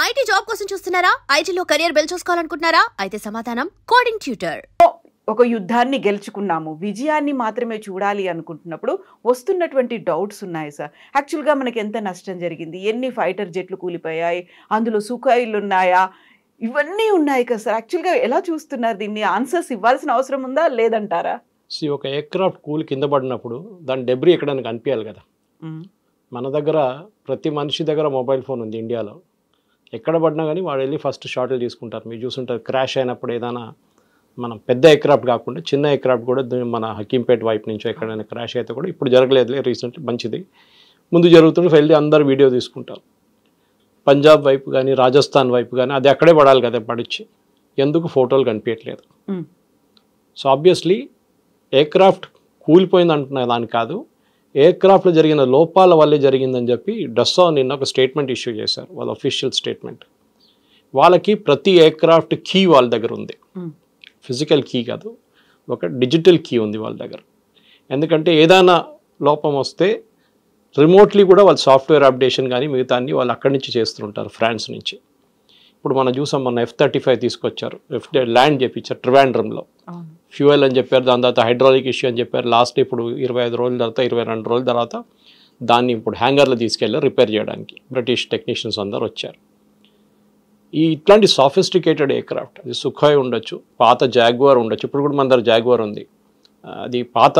IT job కోసం చూస్తున్నారా? ఐటీలో కెరియర్ బిల్డ్ చేసుకోవాలనుకుంటున్నారా? అయితే సమాధానం కోడింగ్ ట్యూటర్. ఒక యుద్ధాన్ని గెలుచుకున్నాము, విజయాన్ని మాత్రమే చూడాలి అనుకుంటున్నప్పుడు వస్తున్నటువంటి డౌట్స్ ఉన్నాయి సార్. యాక్చువల్గా మనకి ఎంత నష్టం జరిగింది, ఎన్ని ఫైటర్ జెట్లు కూలిపోయాయి, అందులో సుఖాయిలు ఉన్నాయా, ఇవన్నీ ఉన్నాయి కదా సార్. యాక్చువల్గా ఎలా చూస్తున్నారు దీన్ని? ఆన్సర్స్ ఇవ్వాల్సిన అవసరం ఉందా లేదంటారా? ఒక ఎయిర్క్రాఫ్ట్ కూలి కింద పడినప్పుడు దాని డెబ్రీ ఎక్కడానికి కనిపించాలి కదా. మన దగ్గర ప్రతి మనిషి దగ్గర మొబైల్ ఫోన్ ఉంది ఇండియాలో. ఎక్కడ పడినా కానీ వాడు వెళ్ళి ఫస్ట్ షాట్లు తీసుకుంటారు. మీరు చూస్తుంటారు క్రాష్ అయినప్పుడు ఏదైనా మనం పెద్ద ఎయిర్క్రాఫ్ట్ కాకుండా చిన్న ఎయిర్క్రాఫ్ట్ కూడా మన హకీంపేట వైపు నుంచో ఎక్కడైనా క్రాష్ అయితే కూడా ఇప్పుడు జరగలేదులే రీసెంట్లీ, మంచిది. ముందు జరుగుతుంటే వెళ్ళి అందరు వీడియో తీసుకుంటారు. పంజాబ్ వైపు కానీ రాజస్థాన్ వైపు కానీ అది అక్కడే పడాలి కదా, పడిచ్చి ఎందుకు ఫోటోలు కనిపించట్లేదు. సో ఆబ్వియస్లీ ఎయిర్క్రాఫ్ట్ కూలిపోయింది అంటున్నా దాని కాదు, ఎయిర్క్రాఫ్ట్లో జరిగిన లోపాల వల్లే జరిగిందని చెప్పి డస్సా నిన్న ఒక స్టేట్మెంట్ ఇష్యూ చేశారు, వాళ్ళ అఫీషియల్ స్టేట్మెంట్. వాళ్ళకి ప్రతి ఎయిర్క్రాఫ్ట్ కీ వాళ్ళ దగ్గర ఉంది, ఫిజికల్ కీ కాదు, ఒక డిజిటల్ కీ ఉంది వాళ్ళ దగ్గర. ఎందుకంటే ఏదైనా లోపం వస్తే రిమోట్లీ కూడా వాళ్ళు సాఫ్ట్వేర్ అప్డేషన్ కానీ మిగతా అన్ని వాళ్ళు అక్కడి నుంచి చేస్తుంటారు, ఫ్రాన్స్ నుంచి. ఇప్పుడు మనం చూసాం, మన F-35 తీసుకొచ్చారు, ల్యాండ్ చేయించారు ట్రివాండ్రంలో. ఫ్యూయల్ అని చెప్పారు, దాని తర్వాత హైడ్రాలిక్ ఇష్యూ అని చెప్పారు. లాస్ట్ ఇప్పుడు 25 రోజుల తర్వాత 22 రోజుల తర్వాత దాన్ని ఇప్పుడు హ్యాంగర్లో తీసుకెళ్ళి రిపేర్ చేయడానికి బ్రిటిష్ టెక్నీషియన్స్ అందరు వచ్చారు. ఇట్లాంటి సాఫిస్టికేటెడ్ ఎయిర్క్రాఫ్ట్, అది సుఖాయ్ ఉండొచ్చు, పాత జాగ్వార్ ఉండొచ్చు. ఇప్పుడు కూడా మన దగ్గర జాగ్వార్ ఉంది, అది పాత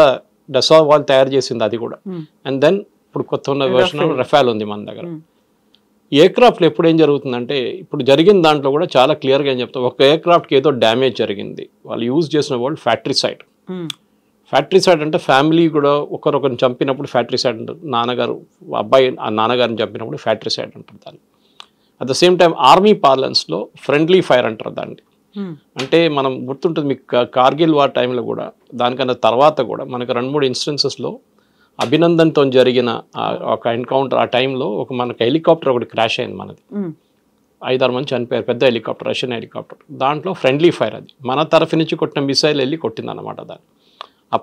డసా వాళ్ళు తయారు చేసింది అది కూడా. అండ్ దెన్ ఇప్పుడు కొత్త ఉన్న వర్షన్ రఫాల్ ఉంది మన దగ్గర. ఎయిర్క్రాఫ్ట్లో ఎప్పుడు ఏం జరుగుతుందంటే, ఇప్పుడు జరిగిన దాంట్లో కూడా చాలా క్లియర్గా ఏం చెప్తాం, ఒక ఎయిర్క్రాఫ్ట్కి ఏదో డ్యామేజ్ జరిగింది, వాళ్ళు యూజ్ చేసిన వర్డ్ ఫ్యాక్టరీసైడ్. ఫ్యాక్టరీసైడ్ అంటే ఫ్యామిలీ కూడా ఒకరిని చంపినప్పుడు ఫ్యాక్టరీసైడ్ అంటారు. నాన్నగారు అబ్బాయి ఆ నాన్నగారిని చంపినప్పుడు ఫ్యాక్టరీసైడ్ అంటారు దాన్ని. At the same time army పార్లెన్స్లో ఫ్రెండ్లీ ఫైర్ అంటారు దాన్ని. అంటే మనం గుర్తుంటుంది మీకు, కార్గిల్ వార్ టైంలో కూడా దానికన్నా తర్వాత కూడా మనకు 2-3 ఇన్స్టెన్సెస్లో అభినందన్తో జరిగిన ఒక ఎన్కౌంటర్, ఆ టైంలో ఒక మనకు హెలికాప్టర్ ఒకటి క్రాష్ అయింది మనది, 5-6 మంది చనిపోయారు, పెద్ద హెలికాప్టర్, రష్యన్ హెలికాప్టర్. దాంట్లో ఫ్రెండ్లీ ఫైర్, అది మన తరఫు నుంచి కొట్టిన మిసైల్ వెళ్ళి కొట్టింది అనమాట దాన్ని. ఆ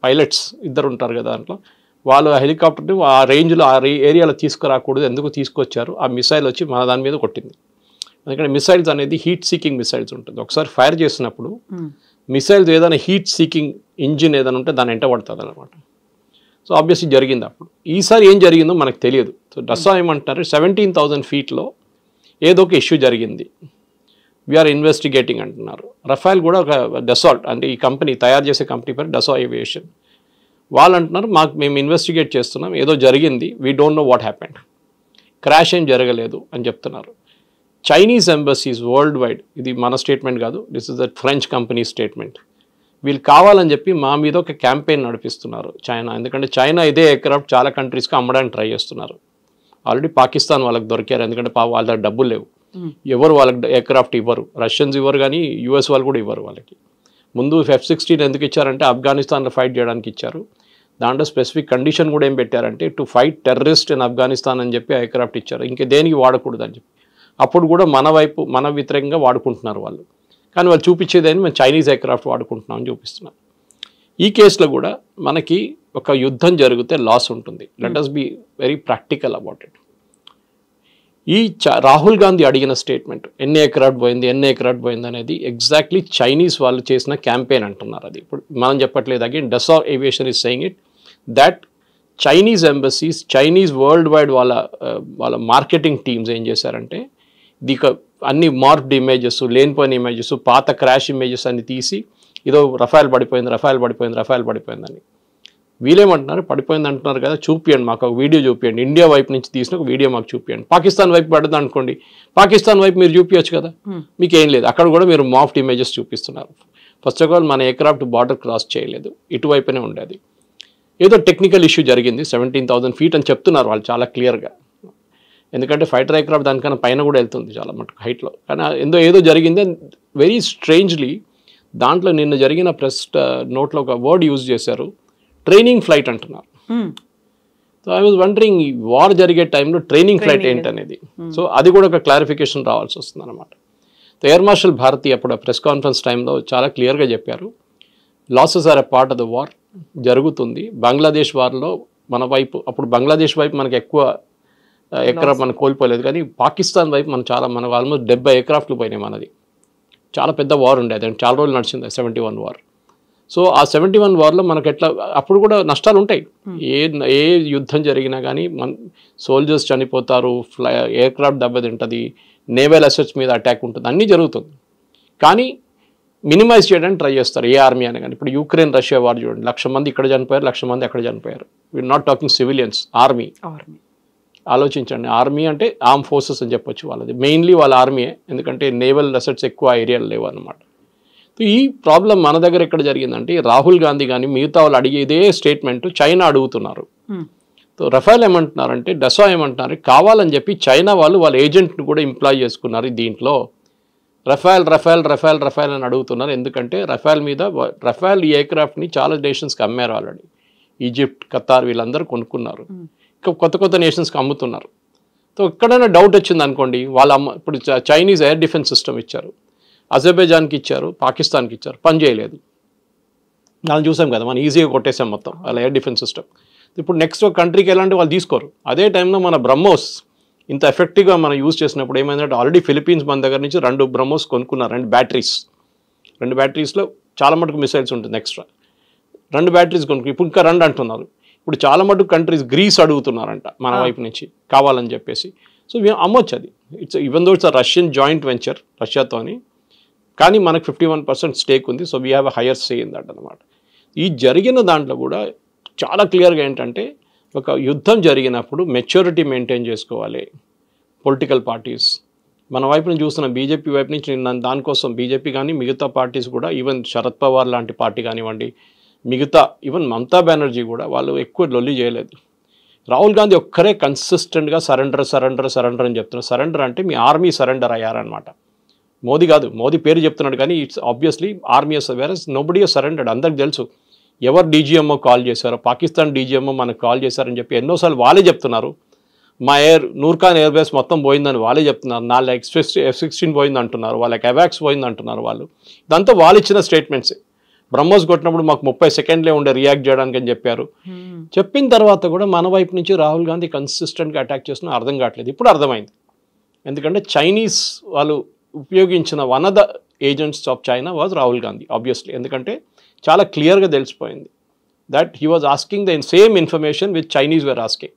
పైలట్స్ ఇద్దరు ఉంటారు కదా దాంట్లో, వాళ్ళు ఆ హెలికాప్టర్ని ఆ రేంజ్లో ఆ ఏరియాలో తీసుకురాకూడదు, ఎందుకు తీసుకొచ్చారు, ఆ మిసైల్ వచ్చి మన దాని మీద కొట్టింది. ఎందుకంటే మిసైల్స్ అనేది హీట్ సీకింగ్ మిసైల్స్ ఉంటుంది. ఒకసారి ఫైర్ చేసినప్పుడు మిసైల్స్ ఏదైనా హీట్ సీకింగ్ ఇంజిన్ ఏదైనా ఉంటే దాని వెంట పడుతుంది అనమాట. సో ఆబ్వియస్లీ జరిగింది. అప్పుడు ఈసారి ఏం జరిగిందో మనకు తెలియదు. సో డస్సా ఏమంటున్నారు, 17,000 ఫీట్లో ఏదో ఒక ఇష్యూ జరిగింది, వీఆర్ ఇన్వెస్టిగేటింగ్ అంటున్నారు. రఫాల్ కూడా ఒక డసాల్ట్, అంటే ఈ కంపెనీ తయారు చేసే కంపెనీ పేరు డసా ఏవియేషన్. వాళ్ళు అంటున్నారు మేము ఇన్వెస్టిగేట్ చేస్తున్నాం, ఏదో జరిగింది, we don't know what happened, crash ఏం జరగలేదు అని చెప్తున్నారు. చైనీస్ ఎంబసీస్ వరల్డ్ వైడ్, ఇది మన స్టేట్మెంట్ కాదు, this is the French company statement, వీళ్ళు కావాలని చెప్పి మా మీద ఒక క్యాంపెయిన్ నడిపిస్తున్నారు చైనా. ఎందుకంటే చైనా ఇదే ఎయిర్క్రాఫ్ట్ చాలా కంట్రీస్కి అమ్మడానికి ట్రై చేస్తున్నారు. ఆల్రెడీ పాకిస్తాన్ వాళ్ళకి దొరికారు, ఎందుకంటే వాళ్ళ దగ్గర డబ్బులు లేవు, ఎవరు వాళ్ళకి ఎయిర్క్రాఫ్ట్ ఇవ్వరు, రష్యన్స్ ఇవ్వరు, కానీ యూఎస్ వాళ్ళు కూడా ఇవ్వరు వాళ్ళకి. ముందు F-16 ఎందుకు ఇచ్చారంటే ఆఫ్ఘనిస్తాన్లో ఫైట్ చేయడానికి ఇచ్చారు. దాంట్లో స్పెసిఫిక్ కండిషన్ కూడా ఏం పెట్టారంటే, to fight terrorist in Afghanistan అని చెప్పి ఎయిర్క్రాఫ్ట్ ఇచ్చారు, ఇంకే దేనికి వాడకూడదు అని చెప్పి. అప్పుడు కూడా మన వ్యతిరేకంగా వాడుకుంటున్నారు వాళ్ళు, కానీ వాళ్ళు చూపించేదని మేము చైనీస్ ఎయిర్క్రాఫ్ట్ వాడుకుంటున్నామని చూపిస్తున్నాం. ఈ కేసులో కూడా మనకి ఒక యుద్ధం జరిగితే లాస్ ఉంటుంది. Let us be very practical about it. Rahul Gandhi అడిగిన స్టేట్మెంట్, ఎన్ని ఎయిర్క్రాఫ్ట్ పోయింది అనేది ఎగ్జాక్ట్లీ చైనీస్ వాళ్ళు చేసిన క్యాంపెయిన్ అంటున్నారు. అది ఇప్పుడు మనం చెప్పట్లేదు. Again డసా aviation is saying it that Chinese embassies, Chinese world wide వాళ్ళ మార్కెటింగ్ టీమ్స్ ఏం చేశారంటే, అన్ని మార్క్డ్ ఇమేజెస్, లేనిపోయిన ఇమేజెస్, పాత క్రాష్ ఇమేజెస్ అన్ని తీసి ఏదో రఫాల్ పడిపోయిందని. వీళ్ళేమంటున్నారు, పడిపోయింది అంటున్నారు కదా, చూపియండి మాకు ఒక వీడియో చూపియండి, ఇండియా వైపు నుంచి తీసిన ఒక వీడియో మాకు చూపియండి. పాకిస్తాన్ వైపు పడుతుంది అనుకోండి, పాకిస్తాన్ వైపు మీరు చూపించచ్చు కదా, మీకు ఏం లేదు, అక్కడ కూడా మీరు మాఫ్డ్ ఇమేజెస్ చూపిస్తున్నారు. ఫస్ట్ ఆఫ్ ఆల్ మన ఎయిర్క్రాఫ్ట్ బార్డర్ క్రాస్ చేయలేదు, ఇటువైపునే ఉండేది. ఏదో టెక్నికల్ ఇష్యూ జరిగింది, 17,000 ఫీట్ అని చెప్తున్నారు వాళ్ళు చాలా క్లియర్గా. ఎందుకంటే ఫైటర్ ఎయిర్క్రాఫ్ట్ దానికన్నా పైన కూడా వెళ్తుంది చాలా మటుకు హైట్లో, కానీ ఏదో జరిగింది. వెరీ స్ట్రేంజ్లీ దాంట్లో నిన్న జరిగిన ప్రెస్ నోట్లో ఒక వర్డ్ యూజ్ చేశారు, ట్రైనింగ్ ఫ్లైట్ అంటున్నారు. సో ఐ వాజ్ వండరింగ్, ఈ వార్ జరిగే టైంలో ట్రైనింగ్ ఫ్లైట్ ఏంటనేది. సో అది కూడా ఒక క్లారిఫికేషన్ రావాల్సి వస్తుంది అనమాట. ఎయిర్ మార్షల్ భారతి అప్పుడు ప్రెస్ కాన్ఫరెన్స్ టైంలో చాలా క్లియర్గా చెప్పారు, losses are a part of the war, జరుగుతుంది. బంగ్లాదేశ్ వార్లో మన వైపు, అప్పుడు బంగ్లాదేశ్ వైపు మనకు ఎక్కువ ఎయిర్క్రాఫ్ట్ మనం కోల్పోలేదు. కానీ పాకిస్తాన్ వైపు మనకు ఆల్మోస్ట్ 70 ఎయిర్క్రాఫ్ట్లు పోయినాయి మనది. చాలా పెద్ద వార్ ఉండేది అండి, చాలా రోజులు నడిచింది 71 వార్. సో ఆ 71 వార్లో మనకు ఎట్లా అప్పుడు కూడా నష్టాలు ఉంటాయి. ఏ యుద్ధం జరిగినా కానీ సోల్జర్స్ చనిపోతారు, ఎయిర్క్రాఫ్ట్ దెబ్బతింటుంది, నేవల్ అసెట్స్ మీద అటాక్ ఉంటుంది, అన్నీ జరుగుతుంది. కానీ మినిమైజ్ చేయడానికి ట్రై చేస్తారు ఏ ఆర్మీ అని. కానీ ఇప్పుడు యుక్రెయిన్ రష్యా వార్ చూడండి, 1,00,000 మంది ఇక్కడ చనిపోయారు, 1,00,000 మంది అక్కడ చనిపోయారు. We're not talking civilians, army. ఆలోచించండి, ఆర్మీ అంటే ఆర్మ్ ఫోర్సెస్ అని చెప్పొచ్చు వాళ్ళది. మెయిన్లీ వాళ్ళ ఆర్మీయే, ఎందుకంటే నేవల్ అసెట్స్ ఎక్కువ ఏరియాలు లేవు అనమాట. సో ఈ ప్రాబ్లం మన దగ్గర ఎక్కడ జరిగిందంటే, రాహుల్ గాంధీ కానీ మిగతా వాళ్ళు అడిగే ఇదే స్టేట్మెంట్ చైనా అడుగుతున్నారు. సో రఫేల్ ఏమంటున్నారంటే, డసా ఏమంటున్నారు, కావాలని చెప్పి చైనా వాళ్ళ ఏజెంట్ని కూడా ఎంప్లాయ్ చేసుకున్నారు దీంట్లో. రఫేల్ అని అడుగుతున్నారు. ఎందుకంటే రఫేల్ ఈ ఎయిర్క్రాఫ్ట్ని చాలా నేషన్స్కి అమ్మారు ఆల్రెడీ. ఈజిప్ట్, ఖతార్ వీళ్ళందరూ కొనుక్కున్నారు. ఇంకా కొత్త నేషన్స్కి అమ్ముతున్నారు. సో ఎక్కడైనా డౌట్ వచ్చింది అనుకోండి, ఇప్పుడు చైనీస్ ఎయిర్ డిఫెన్స్ సిస్టమ్ ఇచ్చారు, అజర్బైజాన్కి ఇచ్చారు, పాకిస్తాన్కి ఇచ్చారు, పని చేయలేదు. మనం చూసాం కదా, మనం ఈజీగా కొట్టేసాం మొత్తం వాళ్ళ ఎయిర్ డిఫెన్స్ సిస్టమ్. ఇప్పుడు నెక్స్ట్ ఒక కంట్రీకి ఎలాంటి వాళ్ళు తీసుకోరు. అదే టైంలో మన బ్రహ్మోస్ ఇంత ఎఫెక్టివ్గా మనం యూజ్ చేసినప్పుడు ఏమైందంటే, ఆల్రెడీ ఫిలిపీన్స్ మన దగ్గర నుంచి 2 బ్రహ్మోస్ కొనుక్కున్నారు, 2 బ్యాటరీస్లో చాలా మటుకు మిసైల్స్ ఉంటుంది ఎక్స్ట్రా. 2 బ్యాటరీస్ కొనుక్కు ఇప్పుడు ఇంకా 2 అంటున్నారు. ఇప్పుడు చాలా మటుకు కంట్రీస్ గ్రీస్ అడుగుతున్నారంట మన వైపు నుంచి కావాలని చెప్పేసి. సో అమ్మొచ్చు అది. Even though it's Russian joint venture రష్యాతోని, కానీ మనకు 51% స్టేక్ ఉంది. So we have a higher stake in that అనమాట. ఈ జరిగిన దాంట్లో కూడా చాలా క్లియర్గా ఏంటంటే, ఒక యుద్ధం జరిగినప్పుడు మెచ్యూరిటీ మెయింటైన్ చేసుకోవాలి పొలిటికల్ పార్టీస్. మన వైపు నుంచి చూస్తున్న బీజేపీ వైపు నుంచి దానికోసం బీజేపీ కానీ మిగతా పార్టీస్ కూడా, ఈవెన్ శరద్ పవార్ లాంటి పార్టీ కానివ్వండి, మిగతా ఈవెన్ మమతా బెనర్జీ కూడా వాళ్ళు ఎక్కువ లొల్లి చేయలేదు. రాహుల్ గాంధీ ఒక్కరే కన్సిస్టెంట్గా సరెండర్ అని చెప్తున్నారు. సరెండర్ అంటే మీ ఆర్మీ సరెండర్ అయ్యారనమాట. మోదీ కాదు, మోదీ పేరు చెప్తున్నాడు కానీ it's obviously army whereas nobody surrendered. అందరికి తెలుసు ఎవరు డీజీఎంఓ కాల్ చేశారో, పాకిస్తాన్ డీజీఎంఓ మనకు కాల్ చేశారని చెప్పి ఎన్నోసార్లు వాళ్ళే చెప్తున్నారు. మా నూర్ఖాన్ ఎయిర్ బేస్ మొత్తం పోయిందని వాళ్ళే చెప్తున్నారు. 4 F-16 పోయింది అంటున్నారు, వాళ్ళకి అవాక్స్ పోయింది అంటున్నారు వాళ్ళు. ఇదంతా వాళ్ళు ఇచ్చిన స్టేట్మెంట్స్. బ్రహ్మోస్ కొట్టినప్పుడు మాకు 30 సెకండ్లే ఉండే రియాక్ట్ చేయడానికి అని చెప్పారు. చెప్పిన తర్వాత కూడా మన వైపు నుంచి రాహుల్ గాంధీ కన్సిస్టెంట్గా అటాక్ చేస్తున్నా అర్థం కావట్లేదు. ఇప్పుడు అర్థమైంది, ఎందుకంటే చైనీస్ వాళ్ళు ఉపయోగించిన one of the agents of China was Rahul Gandhi obviously. ఎందుకంటే చాలా క్లియర్గా తెలిసిపోయింది that he was asking the same information with Chinese were asking.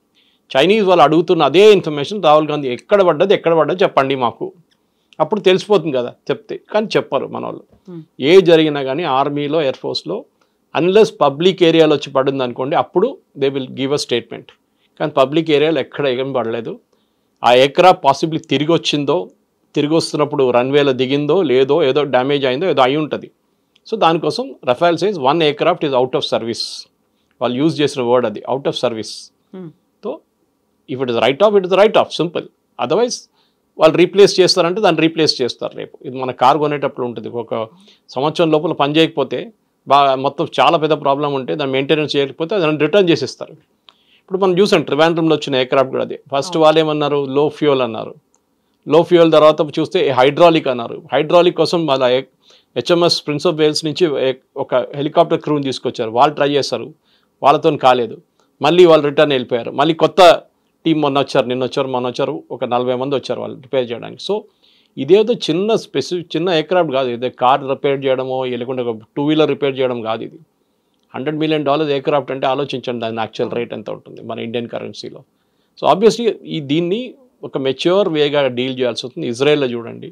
Chinese వాళ్ళు అడుగుతున్న అదే ఇన్ఫర్మేషన్ రాహుల్ గాంధీ ఎక్కడ పడ్డది చెప్పండి మాకు, అప్పుడు తెలిసిపోతుంది కదా చెప్తే. కానీ చెప్పరు మన వాళ్ళు. ఏ జరిగినా కానీ ఆర్మీలో ఎయిర్ ఫోర్స్లో అన్లెస్ పబ్లిక్ ఏరియాలో వచ్చి పడింది అనుకోండి, అప్పుడు they will give a statement. కానీ పబ్లిక్ ఏరియాలో ఎక్కడ ఏం పడలేదు. ఆ ఎయిర్క్రాఫ్ట్ పాసిబిలీ తిరిగి వస్తున్నప్పుడు రన్వేలో దిగిందో లేదో, ఏదో డ్యామేజ్ అయిందో ఏదో అయి ఉంటుంది. సో దానికోసం Rafale says 1 aircraft is out of service. వాళ్ళు యూజ్ చేసిన వర్డ్ అది, out of service. So if it is right of simple. Otherwise వాళ్ళు రీప్లేస్ చేస్తారంటే దాన్ని రీప్లేస్ చేస్తారు రేపు. ఇది మన కార్ కొనేటప్పుడు ఉంటుంది, ఒక సంవత్సరం లోపల పని చేయకపోతే మొత్తం చాలా పెద్ద ప్రాబ్లం ఉంటే దాన్ని మెయింటెనెన్స్ చేయకపోతే దాన్ని రిటర్న్ చేసేస్తారు. ఇప్పుడు మనం చూసాం ట్రివాండ్రంలో వచ్చిన ఎయిర్క్రాఫ్ట్ కూడా అదే. ఫస్ట్ వాళ్ళు ఏమన్నారు, లో ఫ్యూయల్ అన్నారు. లో ఫ్యూయల్ తర్వాత చూస్తే హైడ్రాలిక్ అన్నారు. హైడ్రాలిక్ కోసం వాళ్ళ HMS ప్రిన్స్ ఆఫ్ వేల్స్ నుంచి ఒక హెలికాప్టర్ క్రూని తీసుకొచ్చారు. వాళ్ళు ట్రై చేశారు, వాళ్ళతో కాలేదు. మళ్ళీ వాళ్ళు రిటర్న్ వెళ్ళిపోయారు. మళ్ళీ కొత్త టీం మొన్న వచ్చారు, ఒక 40 మంది వచ్చారు వాళ్ళు రిపేర్ చేయడానికి. సో ఇదేదో చిన్న ఎయిర్క్రాఫ్ట్ కాదు, ఇదే కార్ రిపేర్ చేయడమో లేకుంటే ఒక 2-wheeler రిపేర్ చేయడం కాదు. ఇది $100 million ఎయిర్క్రాఫ్ట్ అంటే ఆలోచించండి దాని యాక్చువల్ రేట్ ఎంత ఉంటుంది మన ఇండియన్ కరెన్సీలో. సో ఆబ్వియస్లీ దీన్ని ఒక మెచ్యూర్ వేగా డీల్ చేయాల్సి వస్తుంది. ఇజ్రాయెల్లో చూడండి,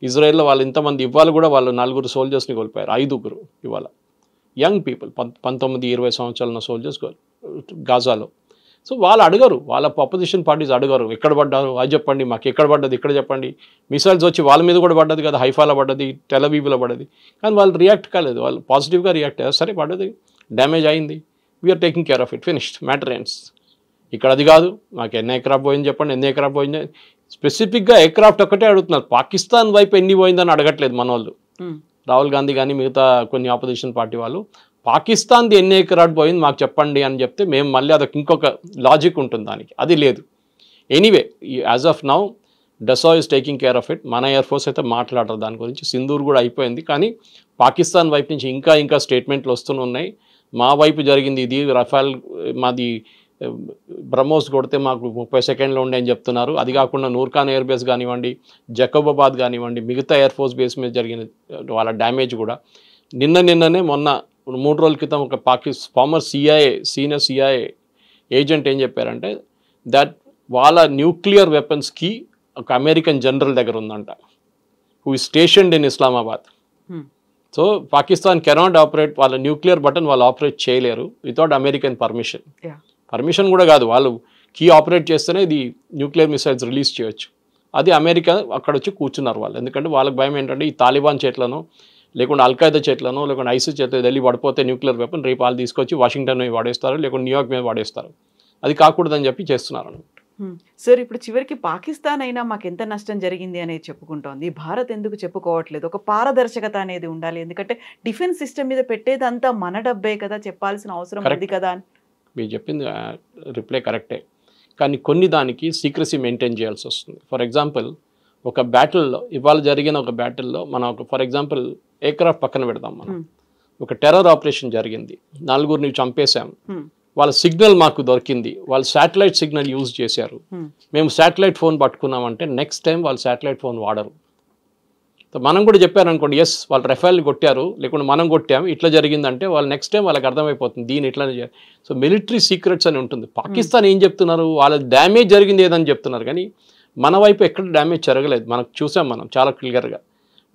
ఇజ్రాయెల్లో వాళ్ళు ఇంతమంది ఇవాళ కూడా వాళ్ళు 4 సోల్జర్స్ని కోల్పోయారు, 5 ఇవాళ యంగ్ పీపుల్, 19-20 సంవత్సరాల ఉన్న సోల్జర్స్ గాజాలో. సో వాళ్ళు అడగరు, వాళ్ళ అపోజిషన్ పార్టీస్ అడగరు ఎక్కడ పడ్డారు అది చెప్పండి, మాకు ఎక్కడ పడ్డది ఇక్కడ చెప్పండి. మిసైల్స్ వచ్చి వాళ్ళ మీద కూడా పడ్డది కదా, హైఫాలో పడ్డది, టెలవీవ్లో పడ్డది. కానీ వాళ్ళు రియాక్ట్ కాలేదు, వాళ్ళు పాజిటివ్గా రియాక్ట్ అయ్యారు. సరే పడ్డది, డ్యామేజ్ అయింది, we're taking care of it, finished, matter ends. ఇక్కడ అది కాదు, మాకు ఎన్ని ఎయిర్క్రాఫ్ట్ పోయింది చెప్పండి, ఎన్ని ఎయిర్క్రాఫ్ట్ పోయింది. స్పెసిఫిక్గా ఎయిర్క్రాఫ్ట్ ఒక్కటే అడుగుతున్నారు, పాకిస్తాన్ వైపు ఎన్ని పోయిందని అడగట్లేదు మన వాళ్ళు. రాహుల్ గాంధీ కానీ మిగతా కొన్ని ఆపోజిషన్ పార్టీ వాళ్ళు పాకిస్తాన్ది ఎన్ని ఎయిర్క్రాఫ్ట్ పోయింది మాకు చెప్పండి అని చెప్తే మేము మళ్ళీ అదొక ఇంకొక లాజిక్ ఉంటుంది దానికి, అది లేదు. Anyway as of now డసా is taking care of it. మన ఎయిర్ ఫోర్స్ అయితే మాట్లాడరు దాని గురించి, సింధూర్ కూడా అయిపోయింది. కానీ పాకిస్తాన్ వైపు నుంచి ఇంకా స్టేట్మెంట్లు వస్తూనే ఉన్నాయి. మా వైపు జరిగింది ఇది, రఫేల్ మాది బ్రహ్మోస్ కొడితే మాకు 30 సెకండ్లో ఉండే అని చెప్తున్నారు. అది కాకుండా నూర్ఖాన్ ఎయిర్ బేస్ కానివ్వండి, జకోబాబాద్ కానివ్వండి, మిగతా ఎయిర్ ఫోర్స్ బేస్ మీద జరిగిన వాళ్ళ డ్యామేజ్ కూడా నిన్ననే మొన్న 3 రోజుల క్రితం ఒక ఫార్మర్ సీనియర్ సిఐఏ ఏజెంట్ ఏం చెప్పారంటే దట్ వాళ్ళ న్యూక్లియర్ వెపన్స్కి ఒక అమెరికన్ జనరల్ దగ్గర ఉందంట, who is స్టేషన్డ్ in Islamabad. So Pakistan cannot operate, వాళ్ళ న్యూక్లియర్ బటన్ వాళ్ళు ఆపరేట్ చేయలేరు వితౌట్ అమెరికన్ పర్మిషన్ కూడా కాదు, వాళ్ళు కీ ఆపరేట్ చేస్తేనే ఇది న్యూక్లియర్ మిసైల్స్ రిలీజ్ చేయొచ్చు. అది అమెరికా అక్కడ వచ్చి కూర్చున్నారు వాళ్ళు. ఎందుకంటే వాళ్ళకి భయం ఏంటంటే ఈ తాలిబాన్ చేట్లను లేకుంటే అల్ఖైదా చేట్లను లేకుంటే ఐసిస్ చేతులు వెళ్ళి పడిపోతే న్యూక్లియర్ వెపన్ రేపు వాళ్ళు తీసుకొచ్చి వాషింగ్టన్ మీద వాడేస్తారు, లేకుంటే న్యూయార్క్ మీద వాడేస్తారు. అది కాకూడదని చెప్పి చేస్తున్నారు అన్నమాట. సార్ ఇప్పుడు చివరికి పాకిస్తాన్ అయినా మాకు ఎంత నష్టం జరిగింది అనేది చెప్పుకుంటోంది, భారత్ ఎందుకు చెప్పుకోవట్లేదు? ఒక పారదర్శకత అనేది ఉండాలి, ఎందుకంటే డిఫెన్స్ సిస్టమ్ మీద పెట్టేదంతా మన డబ్బే కదా, చెప్పాల్సిన అవసరం ఉంది కదా అని. మీరు చెప్పింది రిప్లై కరెక్టే, కానీ కొన్ని దానికి సీక్రసీ మెయింటైన్ చేయాల్సి వస్తుంది. ఫర్ ఎగ్జాంపుల్ ఒక బ్యాటిల్లో, ఇవాళ జరిగిన ఒక బ్యాటిల్లో మనం ఒక ఫర్ ఎగ్జాంపుల్ ఎయిర్క్రాఫ్ట్ పక్కన పెడదాం, మనం ఒక టెర్రర్ ఆపరేషన్ జరిగింది, 4గురిని చంపేశాం, వాళ్ళ సిగ్నల్ మాకు దొరికింది, వాళ్ళు శాటిలైట్ సిగ్నల్ యూజ్ చేశారు, మేము శాటిలైట్ ఫోన్ పట్టుకున్నామంటే నెక్స్ట్ టైం వాళ్ళు శాటిలైట్ ఫోన్ వాడరు. మనం కూడా చెప్పారనుకోండి, ఎస్ వాళ్ళు రెఫైల్ కొట్టారు లేకుంటే మనం కొట్టాము ఇట్లా జరిగిందంటే వాళ్ళు నెక్స్ట్ టైం వాళ్ళకి అర్థమైపోతుంది దీని ఇట్లానే చేయాలి. సో మిలిటరీ సీక్రెట్స్ అని ఉంటుంది. పాకిస్తాన్ ఏం చెప్తున్నారు, వాళ్ళ డ్యామేజ్ జరిగింది ఏదని చెప్తున్నారు, కానీ మన వైపు ఎక్కడ డ్యామేజ్ జరగలేదు. మనకు చూసాం మనం చాలా క్లియర్గా.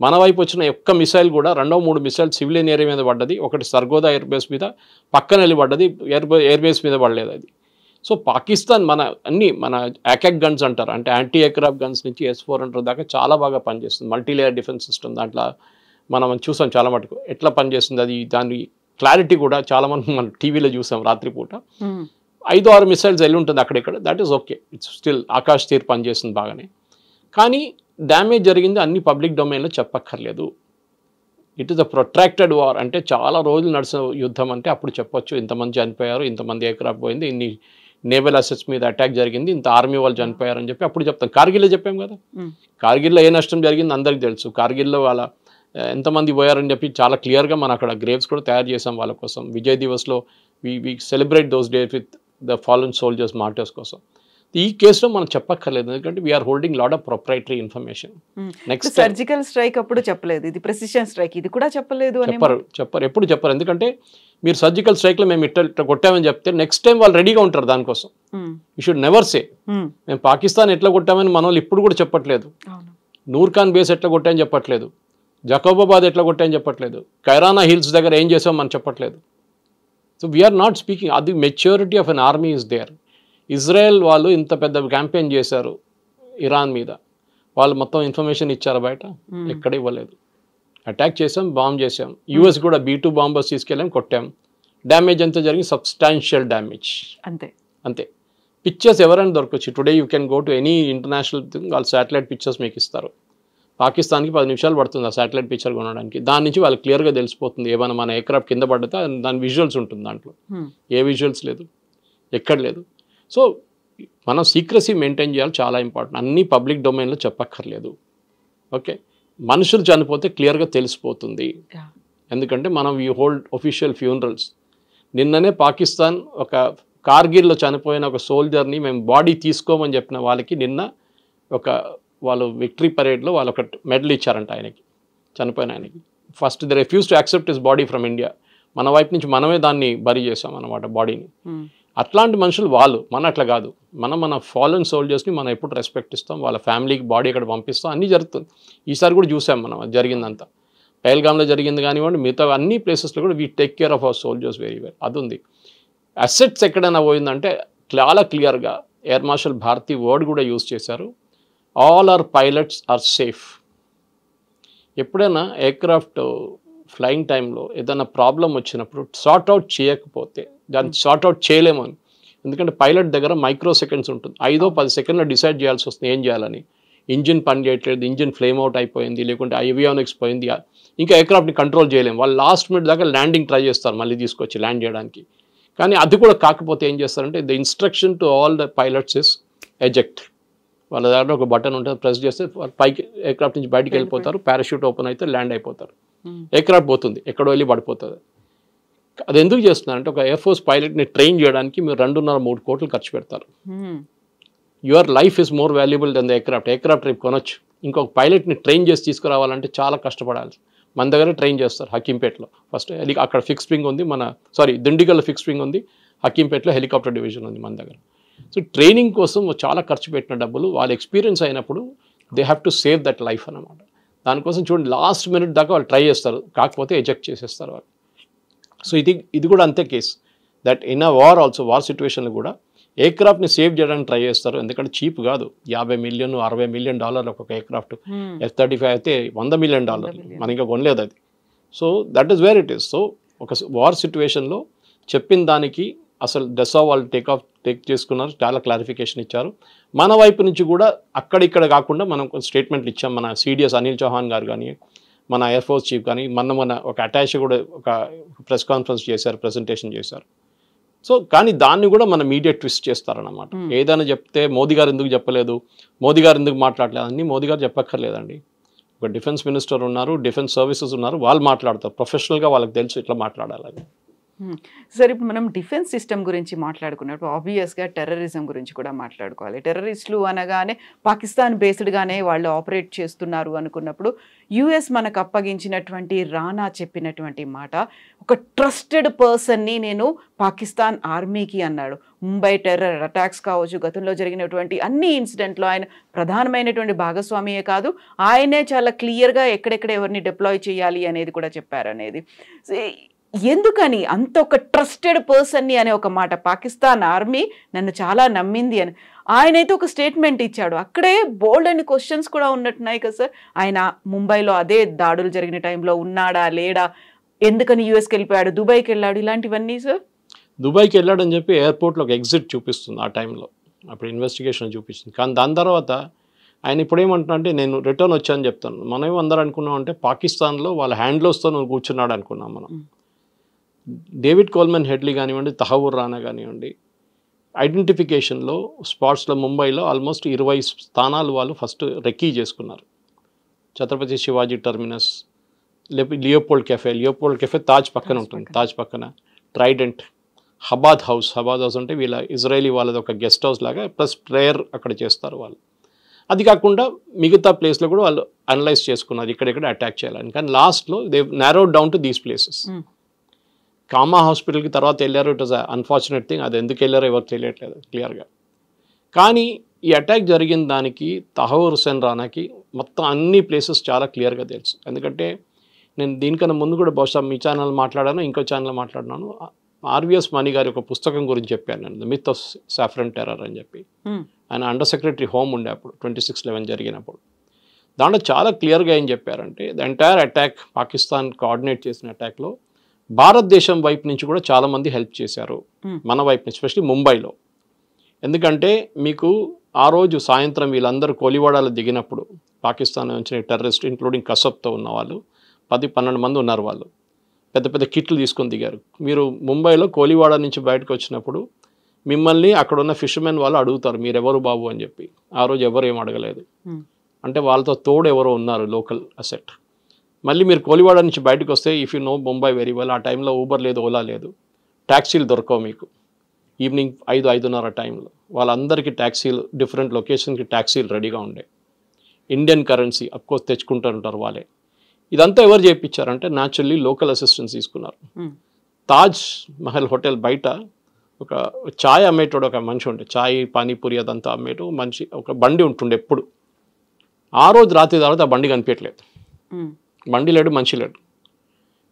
మన వైపు వచ్చిన ఒక్క మిసైల్ కూడా 2-3 మిసైల్ సివిలియన్ ఏరియా మీద పడ్డది, ఒకటి సర్గోదా ఎయిర్ బేస్ మీద పక్కన వెళ్ళి పడ్డది, ఎయిర్ బేస్ మీద పడలేదు అది. సో పాకిస్తాన్ మన యాకాక్ గన్స్ అంటారు, అంటే యాంటీ ఎయిర్క్రాఫ్ట్ గన్స్ నుంచి S-400 దాకా చాలా బాగా పనిచేస్తుంది. మల్టీలేయర్ డిఫెన్స్ సిస్టమ్ దాంట్లో మనం చూసాం చాలా మటుకు ఎట్లా పనిచేస్తుంది. అది దాని క్లారిటీ కూడా చాలా మంది మనం టీవీలో చూసాం రాత్రిపూట. 5-6 మిసైల్స్ వెళ్ళి ఉంటుంది అక్కడిక్కడ, that is okay, it's still Akashteer పనిచేస్తుంది బాగానే. కానీ డ్యామేజ్ జరిగింది అన్ని పబ్లిక్ డొమైన్లో చెప్పక్కర్లేదు. It is a protracted war, అంటే చాలా రోజులు నడిచిన యుద్ధం అంటే అప్పుడు చెప్పొచ్చు ఇంతమంది చనిపోయారు, ఇంతమంది ఎయిర్క్రాఫ్ట్ పోయింది, ఇన్ని నేవల్ అసెట్స్ మీద అటాక్ జరిగింది, ఇంత ఆర్మీ వాళ్ళు చనిపోయారు అని చెప్పి అప్పుడు చెప్తాం. కార్గిల్లో చెప్పాం కదా, కార్గిల్లో ఏ నష్టం జరిగింది అందరికీ తెలుసు. కార్గిల్లో వాళ్ళ ఎంతమంది పోయారని చెప్పి చాలా క్లియర్గా మనం అక్కడ గ్రేవ్స్ కూడా తయారు చేసాం వాళ్ళ కోసం. విజయ్ దివస్లో we celebrate those days with the fallen soldiers martyrs కోసం. ఈ కేసులో మనం చెప్పక్కర్లేదు, ఎందుకంటే we are holding lot of proprietary information. Next surgical strike అప్పుడు చెప్పలేదు, ఇది ప్రెసిషన్ స్ట్రైక్, ఇది కూడా చెప్పలేదు. చెప్పరు, ఎప్పుడు చెప్పరు. ఎందుకంటే మీరు సర్జికల్ స్ట్రైక్లో మేము ఇట్లా కొట్టామని చెప్తే నెక్స్ట్ టైం వాళ్ళు రెడీగా ఉంటారు దానికోసం. యూ షుడ్ నెవర్ సే మేము పాకిస్తాన్ ఎట్లా కొట్టామని మన వాళ్ళు ఇప్పుడు కూడా చెప్పట్లేదు. నూర్ఖాన్ బేస్ ఎట్లా కొట్టామని చెప్పట్లేదు, జకోబాబాద్ ఎట్లా కొట్టామని చెప్పట్లేదు, కైరానా హిల్స్ దగ్గర ఏం చేసాం మనం చెప్పట్లేదు. So we are not speaking. అది maturity of an army is there. Israel వాళ్ళు ఇంత పెద్ద క్యాంపెయిన్ చేశారు ఇరాన్ మీద, వాళ్ళు మొత్తం ఇన్ఫర్మేషన్ ఇచ్చారు బయట, ఎక్కడ ఇవ్వలేదు. అటాక్ చేసాం, బాంబ్ చేసాం. యూఎస్ కూడా B-2 బాంబర్స్ తీసుకెళ్ళాం, కొట్టాం. డ్యామేజ్ ఎంత జరిగింది, సబ్స్టాన్షియల్ డ్యామేజ్, అంతే. పిక్చర్స్ ఎవరైనా దొరకవచ్చు. Today you can go to any international thing, వాళ్ళు శాటిలైట్ పిక్చర్స్ మీకు ఇస్తారు. పాకిస్తాన్కి 10 నిమిషాలు పడుతుంది ఆ శాటిలైట్ పిక్చర్ కొనడానికి. దాని నుంచి వాళ్ళకి క్లియర్గా తెలిసిపోతుంది ఏమైనా మన ఎయిర్క్రాఫ్ట్ కింద పడితే దాని విజువల్స్ ఉంటుంది, దాంట్లో ఏ విజువల్స్ లేదు, ఎక్కడ లేదు. సో మనం సీక్రసీ మెయింటైన్ చేయాలి, చాలా ఇంపార్టెంట్. అన్నీ పబ్లిక్ డొమైన్లో చెప్పక్కర్లేదు. ఓకే, మనుషులు చనిపోతే క్లియర్గా తెలిసిపోతుంది, ఎందుకంటే మనం వీ హోల్డ్ ఒఫీషియల్ ఫ్యూనరల్స్. నిన్ననే పాకిస్తాన్ ఒక కార్గిల్లో చనిపోయిన ఒక సోల్జర్ని మేము బాడీ తీసుకోమని చెప్పిన వాళ్ళకి నిన్న వాళ్ళు విక్టరీ పరేడ్లో వాళ్ళు ఒక మెడల్ ఇచ్చారంట ఆయనకి, చనిపోయిన ఆయనకి. First they refuse to accept his body from India. మన వైపు నుంచి మనమే దాన్ని బరీ చేసాం అన్నమాట బాడీని. అట్లాంటి మనుషులు వాళ్ళు, మన అట్లా కాదు. మన ఫాలన్ సోల్జర్స్ని మనం ఎప్పుడు రెస్పెక్ట్ ఇస్తాం, వాళ్ళ ఫ్యామిలీకి బాడీ ఇక్కడ పంపిస్తాం, అన్నీ జరుగుతుంది. ఈసారి కూడా చూసాం మనం అది జరిగిందంతా. పహల్గామ్లో జరిగింది కానివ్వండి, మిగతా అన్ని ప్లేసెస్లో కూడా we take care of our soldiers very well. అది ఉంది. అసెట్స్ ఎక్కడైనా పోయిందంటే చాలా క్లియర్గా ఎయిర్ మార్షల్ భారతి వర్డ్ కూడా యూజ్ చేశారు, all our pilots are safe. ఎప్పుడైనా ఎయిర్క్రాఫ్ట్ ఫ్లయింగ్ టైంలో ఏదైనా ప్రాబ్లం వచ్చినప్పుడు సార్ట్అవుట్ చేయకపోతే దాన్ని సార్ట్అవుట్ చేయలేము అని. ఎందుకంటే పైలట్ దగ్గర మైక్రో సెకండ్స్ ఉంటుంది, 5-10 సెకండ్లో డిసైడ్ చేయాల్సి వస్తుంది ఏం చేయాలని. ఇంజిన్ పని చేయట్లేదు, ఇంజిన్ ఫ్లేమ్ అవుట్ అయిపోయింది, లేకుంటే ఏవియానిక్స్ పోయింది, ఇంకా ఎయిర్క్రాఫ్ట్ని కంట్రోల్ చేయలేము. వాళ్ళు లాస్ట్ మినిట్ దాకా ల్యాండింగ్ ట్రై చేస్తారు మళ్ళీ తీసుకొచ్చి ల్యాండ్ చేయడానికి. కానీ అది కూడా కాకపోతే ఏం చేస్తారంటే the instruction to all the pilots is eject. వాళ్ళ దగ్గర ఒక బటన్ ఉంటుంది, ప్రెస్ చేస్తే పైకి ఎయిర్క్రాఫ్ట్ నుంచి బయటికి వెళ్ళిపోతారు, పారాషూట్ ఓపెన్ అయితే ల్యాండ్ అయిపోతారు. ఎయిర్క్రాఫ్ట్ పోతుంది, ఎక్కడో వెళ్ళి పడిపోతుంది. అది ఎందుకు చేస్తున్నారంటే ఒక ఎయిర్ ఫోర్స్ పైలట్ని ట్రైన్ చేయడానికి మీరు 2.5-3 కోట్లు ఖర్చు పెడతారు. Your life is more valuable than the aircraft రేపు కొనొచ్చు. ఇంకొక పైలట్ని ట్రైన్ చేసి తీసుకురావాలంటే చాలా కష్టపడాలి. మన దగ్గర ట్రైన్ చేస్తారు హకీంపేటలో ఫస్ట్. అక్కడ ఫిక్స్డ్ వింగ్ ఉంది, దిండిగల్లో ఫిక్స్డ్ వింగ్ ఉంది, హకీంపేటలో హెలికాప్టర్ డివిజన్ ఉంది మన దగ్గర. సో ట్రైనింగ్ కోసం చాలా ఖర్చు పెట్టిన డబ్బులు వాళ్ళు ఎక్స్పీరియన్స్ అయినప్పుడు they have to save that life అన్నమాట. దానికోసం చూడండి లాస్ట్ మినిట్ దాకా వాళ్ళు ట్రై చేస్తారు, కాకపోతే ఎజెక్ట్ చేసేస్తారు వాళ్ళు. సో ఇది కూడా అంతే case. That in a war also, war సిచ్యువేషన్లో కూడా ఎయిర్క్రాఫ్ట్ని సేవ్ చేయడానికి ట్రై చేస్తారు. ఎందుకంటే చీప్ కాదు, $50 మిలియన్ $60 మిలియన్ ఒక ఎయిర్క్రాఫ్ట్. F-35 అయితే $100 మిలియన్, మనం ఇంకా కొనలేదు అది. So that is where it is. So ఒక వార్ సిచ్యువేషన్లో చెప్పిన దానికి అసలు డెసా వాళ్ళు టేక్ చేసుకున్నారు, చాలా క్లారిఫికేషన్ ఇచ్చారు. మన వైపు నుంచి కూడా అక్కడిక్కడ కాకుండా మనం స్టేట్మెంట్లు ఇచ్చాం. మన CDS అనిల్ చౌహాన్ గారు కానీ, మన ఎయిర్ ఫోర్స్ చీఫ్ కానీ, మన ఒక అటాచ్ కూడా ఒక ప్రెస్ కాన్ఫరెన్స్ చేశారు, ప్రెజెంటేషన్ చేశారు. సో కానీ దాన్ని కూడా మన మీడియా ట్విస్ట్ చేస్తారన్నమాట. ఏదైనా చెప్తే మోదీ గారు ఎందుకు చెప్పలేదు, మోదీ గారు ఎందుకు మాట్లాడలేదు అని మోదీ గారు చెప్పక్కర్లేదండి. ఒక డిఫెన్స్ మినిస్టర్ ఉన్నారు, డిఫెన్స్ సర్వీసెస్ ఉన్నారు, వాళ్ళు మాట్లాడతారు ప్రొఫెషనల్గా, వాళ్ళకి తెలుసు ఇట్లా మాట్లాడాలని. సార్ ఇప్పుడు మనం డిఫెన్స్ సిస్టమ్ గురించి మాట్లాడుకున్నప్పుడు ఆబ్వియస్గా టెర్రరిజం గురించి కూడా మాట్లాడుకోవాలి. టెర్రరిస్టులు అనగానే పాకిస్తాన్ బేస్డ్గానే వాళ్ళు ఆపరేట్ చేస్తున్నారు అనుకున్నప్పుడు US మనకు అప్పగించినటువంటి రానా చెప్పినటువంటి మాట, ఒక ట్రస్టెడ్ పర్సన్ని నేను పాకిస్తాన్ ఆర్మీకి అన్నాడు. ముంబై టెర్రర్ అటాక్స్ కావచ్చు, గతంలో జరిగినటువంటి అన్ని ఇన్సిడెంట్లో ఆయన ప్రధానమైనటువంటి భాగస్వామియే కాదు, ఆయనే చాలా క్లియర్గా ఎక్కడెక్కడ ఎవరిని డిప్లాయ్ చేయాలి అనేది కూడా చెప్పారనేది. ఎందుకని అంత ఒక ట్రస్టెడ్ పర్సన్ని అనే ఒక మాట, పాకిస్తాన్ ఆర్మీ నన్ను చాలా నమ్మింది అని ఆయనైతే ఒక స్టేట్మెంట్ ఇచ్చాడు. అక్కడే బోల్డ్ అని క్వశ్చన్స్ కూడా ఉన్నట్టున్నాయి కదా సార్. ఆయన ముంబైలో అదే దాడులు జరిగిన టైంలో ఉన్నాడా లేడా, ఎందుకని యూఎస్కి వెళ్ళిపోయాడు, దుబాయ్కి వెళ్ళాడు, ఇలాంటివన్నీ సార్. దుబాయ్కి వెళ్ళాడని చెప్పి ఎయిర్పోర్ట్లో ఒక ఎగ్జిట్ చూపిస్తుంది ఆ టైంలో, అప్పుడు ఇన్వెస్టిగేషన్ చూపిస్తుంది. కానీ దాని తర్వాత ఆయన ఇప్పుడు ఏమంటున్నా అంటే నేను రిటర్న్ వచ్చానని చెప్తాను. మనం అందరూ అనుకున్నాం అంటే పాకిస్తాన్లో వాళ్ళ హ్యాండ్లోస్తో నువ్వు కూర్చున్నాడు అనుకున్నాం మనం. డేవిడ్ కోల్మన్ హెడ్లీ కానివ్వండి, తహవూర్ రానా కానివ్వండి, ఐడెంటిఫికేషన్లో స్పాట్స్లో ముంబైలో ఆల్మోస్ట్ 20 స్థానాలు వాళ్ళు ఫస్ట్ రెక్కీ చేసుకున్నారు. Chhatrapati Shivaji Terminus, Leopold Cafe Taj పక్కన ఉంటుంది, తాజ్ పక్కన ట్రైడెంట్, హబాద్ హౌస్ అంటే వీళ్ళ ఇజ్రాయలీ వాళ్ళది ఒక గెస్ట్ హౌస్ లాగా, ప్లస్ ప్రేయర్ అక్కడ చేస్తారు వాళ్ళు. అది కాకుండా మిగతా ప్లేస్లో కూడా వాళ్ళు అనలైజ్ చేసుకున్నారు ఇక్కడెక్కడ అటాక్ చేయాలని. కానీ లాస్ట్లో they నారోడ్ down to these places. Comma హాస్పిటల్కి తర్వాత వెళ్ళారు, ఇట్ వాజ్ అన్ఫార్చునేట్ థింగ్. అది ఎందుకు వెళ్ళారో ఎవరు తెలియట్లేదు క్లియర్గా. కానీ ఈ అటాక్ జరిగిన దానికి తహవూర్ హుస్సేన్ రానాకి మొత్తం అన్ని ప్లేసెస్ చాలా క్లియర్గా తెలుసు. ఎందుకంటే నేను దీనికన్నా ముందు కూడా బహుశా మీ ఛానల్ మాట్లాడాను, ఇంకో ఛానల్ మాట్లాడినాను. RVS మణి గారి ఒక పుస్తకం గురించి చెప్పాను నేను, the myth of saffron terror అని చెప్పి. ఆయన అండర్ సెక్రటరీ హోమ్ ఉండే అప్పుడు 26/11 జరిగినప్పుడు. దాంట్లో చాలా క్లియర్గా ఏం చెప్పారంటే the entire attack, Pakistan coordinate చేసిన అటాక్లో భారతదేశం వైపు నుంచి కూడా చాలామంది హెల్ప్ చేశారు, మన వైపు నుంచి, ఎస్పెషలీ ముంబైలో. ఎందుకంటే మీకు ఆ రోజు సాయంత్రం వీళ్ళందరూ కోలివాడాలో దిగినప్పుడు పాకిస్తాన్ నుంచి టెర్రరిస్ట్ ఇంక్లూడింగ్ కసబ్తో ఉన్న వాళ్ళు 10-12 మంది ఉన్నారు. వాళ్ళు పెద్ద పెద్ద కిట్లు తీసుకొని దిగారు. మీరు ముంబైలో కోలివాడ నుంచి బయటకు వచ్చినప్పుడు మిమ్మల్ని అక్కడ ఉన్న ఫిషర్మెన్ వాళ్ళు అడుగుతారు మీరెవరు బాబు అని చెప్పి. ఆ రోజు ఎవరు ఏం అడగలేదు, అంటే వాళ్ళతో తోడు ఎవరో ఉన్నారు లోకల్ అసెట్. మళ్ళీ మీరు కోలివాడ నుంచి బయటకు వస్తే, if you know Mumbai very well, ఆ టైంలో ఊబర్ లేదు, ఓలా లేదు, ట్యాక్సీలు దొరకవు మీకు. ఈవినింగ్ 5-5:30 టైంలో వాళ్ళందరికీ ట్యాక్సీలు, డిఫరెంట్ లొకేషన్కి ట్యాక్సీలు రెడీగా ఉండే. ఇండియన్ కరెన్సీ అఫ్కోర్స్ తెచ్చుకుంటూ ఉంటారు వాళ్ళే. ఇదంతా ఎవరు చేయించారంటే న్యాచురల్లీ లోకల్ అసిస్టెన్స్ తీసుకున్నారు. తాజ్ మహల్ హోటల్ బయట ఒక ఛాయ్ అమ్మేటోడు ఒక మనిషి ఉండే, ఛాయ్ పానీపూరి అదంతా అమ్మేటో మనిషి, ఒక బండి ఉంటుండే ఎప్పుడు. ఆ రోజు రాత్రి తర్వాత ఆ బండి కనిపించట్లేదు, బండి లేడు, మనిషి లేడు,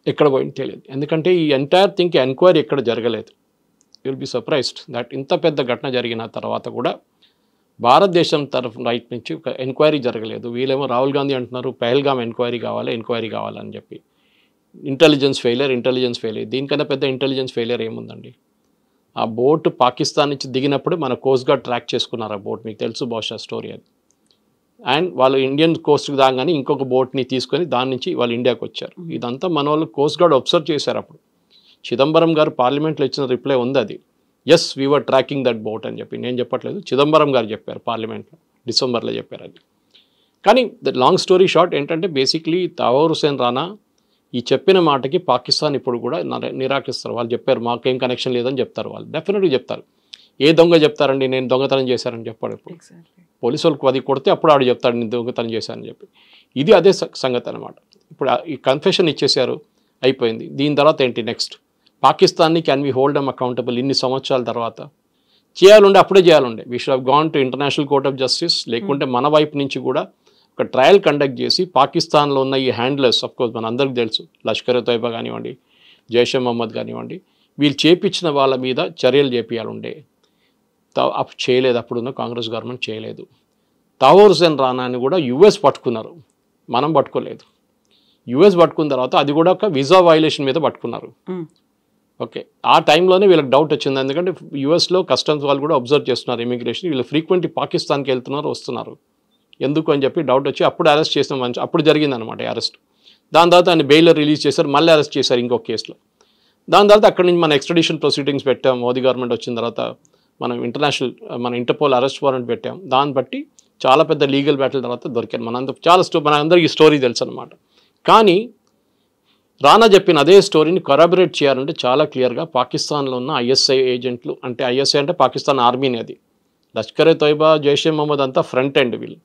ఎక్కడ పోయింది తెలియదు. ఎందుకంటే ఈ ఎంటైర్ థింగ్కి ఎంక్వైరీ ఎక్కడ జరగలేదు. You will be surprised that ఇంత పెద్ద ఘటన జరిగిన తర్వాత కూడా భారతదేశం తరఫు రైట్ నుంచి ఒక ఎంక్వైరీ జరగలేదు. వీళ్ళేమో రాహుల్ గాంధీ అంటున్నారు పెహల్గామ్ ఎంక్వైరీ కావాలని చెప్పి. Intelligence failure. దీనికన్నా పెద్ద ఇంటెలిజెన్స్ ఫెయిలియర్ ఏముందండి? ఆ బోట్ పాకిస్తాన్ నుంచి దిగినప్పుడు మన కోస్ట్ గార్డ్ ట్రాక్ చేసుకున్నారు ఆ బోట్, మీకు తెలుసు బహుశా స్టోరీ అది. అండ్ వాళ్ళు ఇండియన్ కోస్ట్కి దాగానే ఇంకొక బోట్ని తీసుకొని దాని నుంచి వాళ్ళు ఇండియాకి వచ్చారు. ఇదంతా మన వాళ్ళు కోస్ట్ గార్డ్ అబ్జర్వ్ చేశారు. అప్పుడు చిదంబరం గారు పార్లమెంట్లో ఇచ్చిన రిప్లై ఉంది అది, yes we were tracking that boat అని చెప్పి. నేను చెప్పట్లేదు, చిదంబరం గారు చెప్పారు పార్లమెంట్లో, డిసెంబర్లో చెప్పారు అది. కానీ ద లాంగ్ స్టోరీ షార్ట్ ఏంటంటే బేసిక్లీ తహవూర్ హుస్సేన్ రానా ఈ చెప్పిన మాటకి పాకిస్తాన్ ఇప్పుడు కూడా నిరాకరిస్తారు. వాళ్ళు చెప్పారు మాకేం కనెక్షన్ లేదని చెప్తారు. వాళ్ళు డెఫినెట్గా చెప్తారు. ఏ దొంగ చెప్తారండి నేను దొంగతనం చేశానని చెప్పాడు. ఇప్పుడు పోలీసు వాళ్ళకి అది కొడితే అప్పుడు ఆడు చెప్తాడు నేను దొంగతనం చేశానని చెప్పి. ఇది అదే సంగతి అనమాట. ఇప్పుడు ఈ కన్ఫెషన్ ఇచ్చేసారు, అయిపోయింది. దీని తర్వాత ఏంటి నెక్స్ట్? పాకిస్తాన్ని can we hold them accountable ఇన్ని సంవత్సరాల తర్వాత? చేయాలంటే అప్పుడే చేయాలండి. We should have gone to international court of justice. లేకుంటే మన వైపు నుంచి కూడా ఒక ట్రయల్ కండక్ట్ చేసి పాకిస్తాన్లో ఉన్న ఈ హ్యాండ్లర్స్, అఫ్కోర్స్ మన అందరికీ తెలుసు, లష్కర్ తోయిబా కానివ్వండి, జైషే మహమ్మద్ కానివ్వండి, వీళ్ళు చేపించిన వాళ్ళ మీద చర్యలు చేపియాలండే. అప్పుడు చేయలేదు, అప్పుడున్న కాంగ్రెస్ గవర్నమెంట్ చేయలేదు. తహోర్ హుసేన్ రానాని కూడా యుఎస్ పట్టుకున్నారు, మనం పట్టుకోలేదు. యుఎస్ పట్టుకున్న తర్వాత అది కూడా ఒక వీసా వైలేషన్ మీద పట్టుకున్నారు. ఓకే, ఆ టైంలోనే వీళ్ళకి డౌట్ వచ్చింది. ఎందుకంటే యుఎస్లో కస్టమ్స్ వాళ్ళు కూడా అబ్జర్వ్ చేస్తున్నారు ఇమిగ్రేషన్, వీళ్ళు ఫ్రీక్వెంట్లీ పాకిస్తాన్కి వెళ్తున్నారు, వస్తున్నారు, ఎందుకు అని చెప్పి డౌట్ వచ్చి అప్పుడు అరెస్ట్ చేసిన మంచి అప్పుడు జరిగిందనమాట అరెస్ట్. దాని తర్వాత ఆయన బెయిల్ రిలీజ్ చేశారు, మళ్ళీ అరెస్ట్ చేశారు ఇంకొక కేసులో. దాని తర్వాత అక్కడి నుంచి మన ఎక్స్ట్రడిషన్ ప్రొసీడింగ్స్ పెట్టాం. మోదీ గవర్నమెంట్ వచ్చిన తర్వాత మనం మన ఇంటర్పోల్ అరెస్ట్ వారెంట్ పెట్టాం. దాన్ని బట్టి చాలా పెద్ద లీగల్ బ్యాటిల్ తర్వాత దొరికాను. మన అందరికీ స్టోరీ తెలుసు అనమాట. కానీ రానా చెప్పిన అదే స్టోరీని కరాబరేట్ చేయాలంటే చాలా క్లియర్గా పాకిస్తాన్లో ఉన్న ఐఎస్ఐ ఏజెంట్లు, అంటే ఐఎస్ఐ అంటే పాకిస్తాన్ ఆర్మీని, అది లష్కర్ తోయిబా, జైషే మహమ్మద్ అంతా ఫ్రంట్ ఎండ్ వీళ్ళు.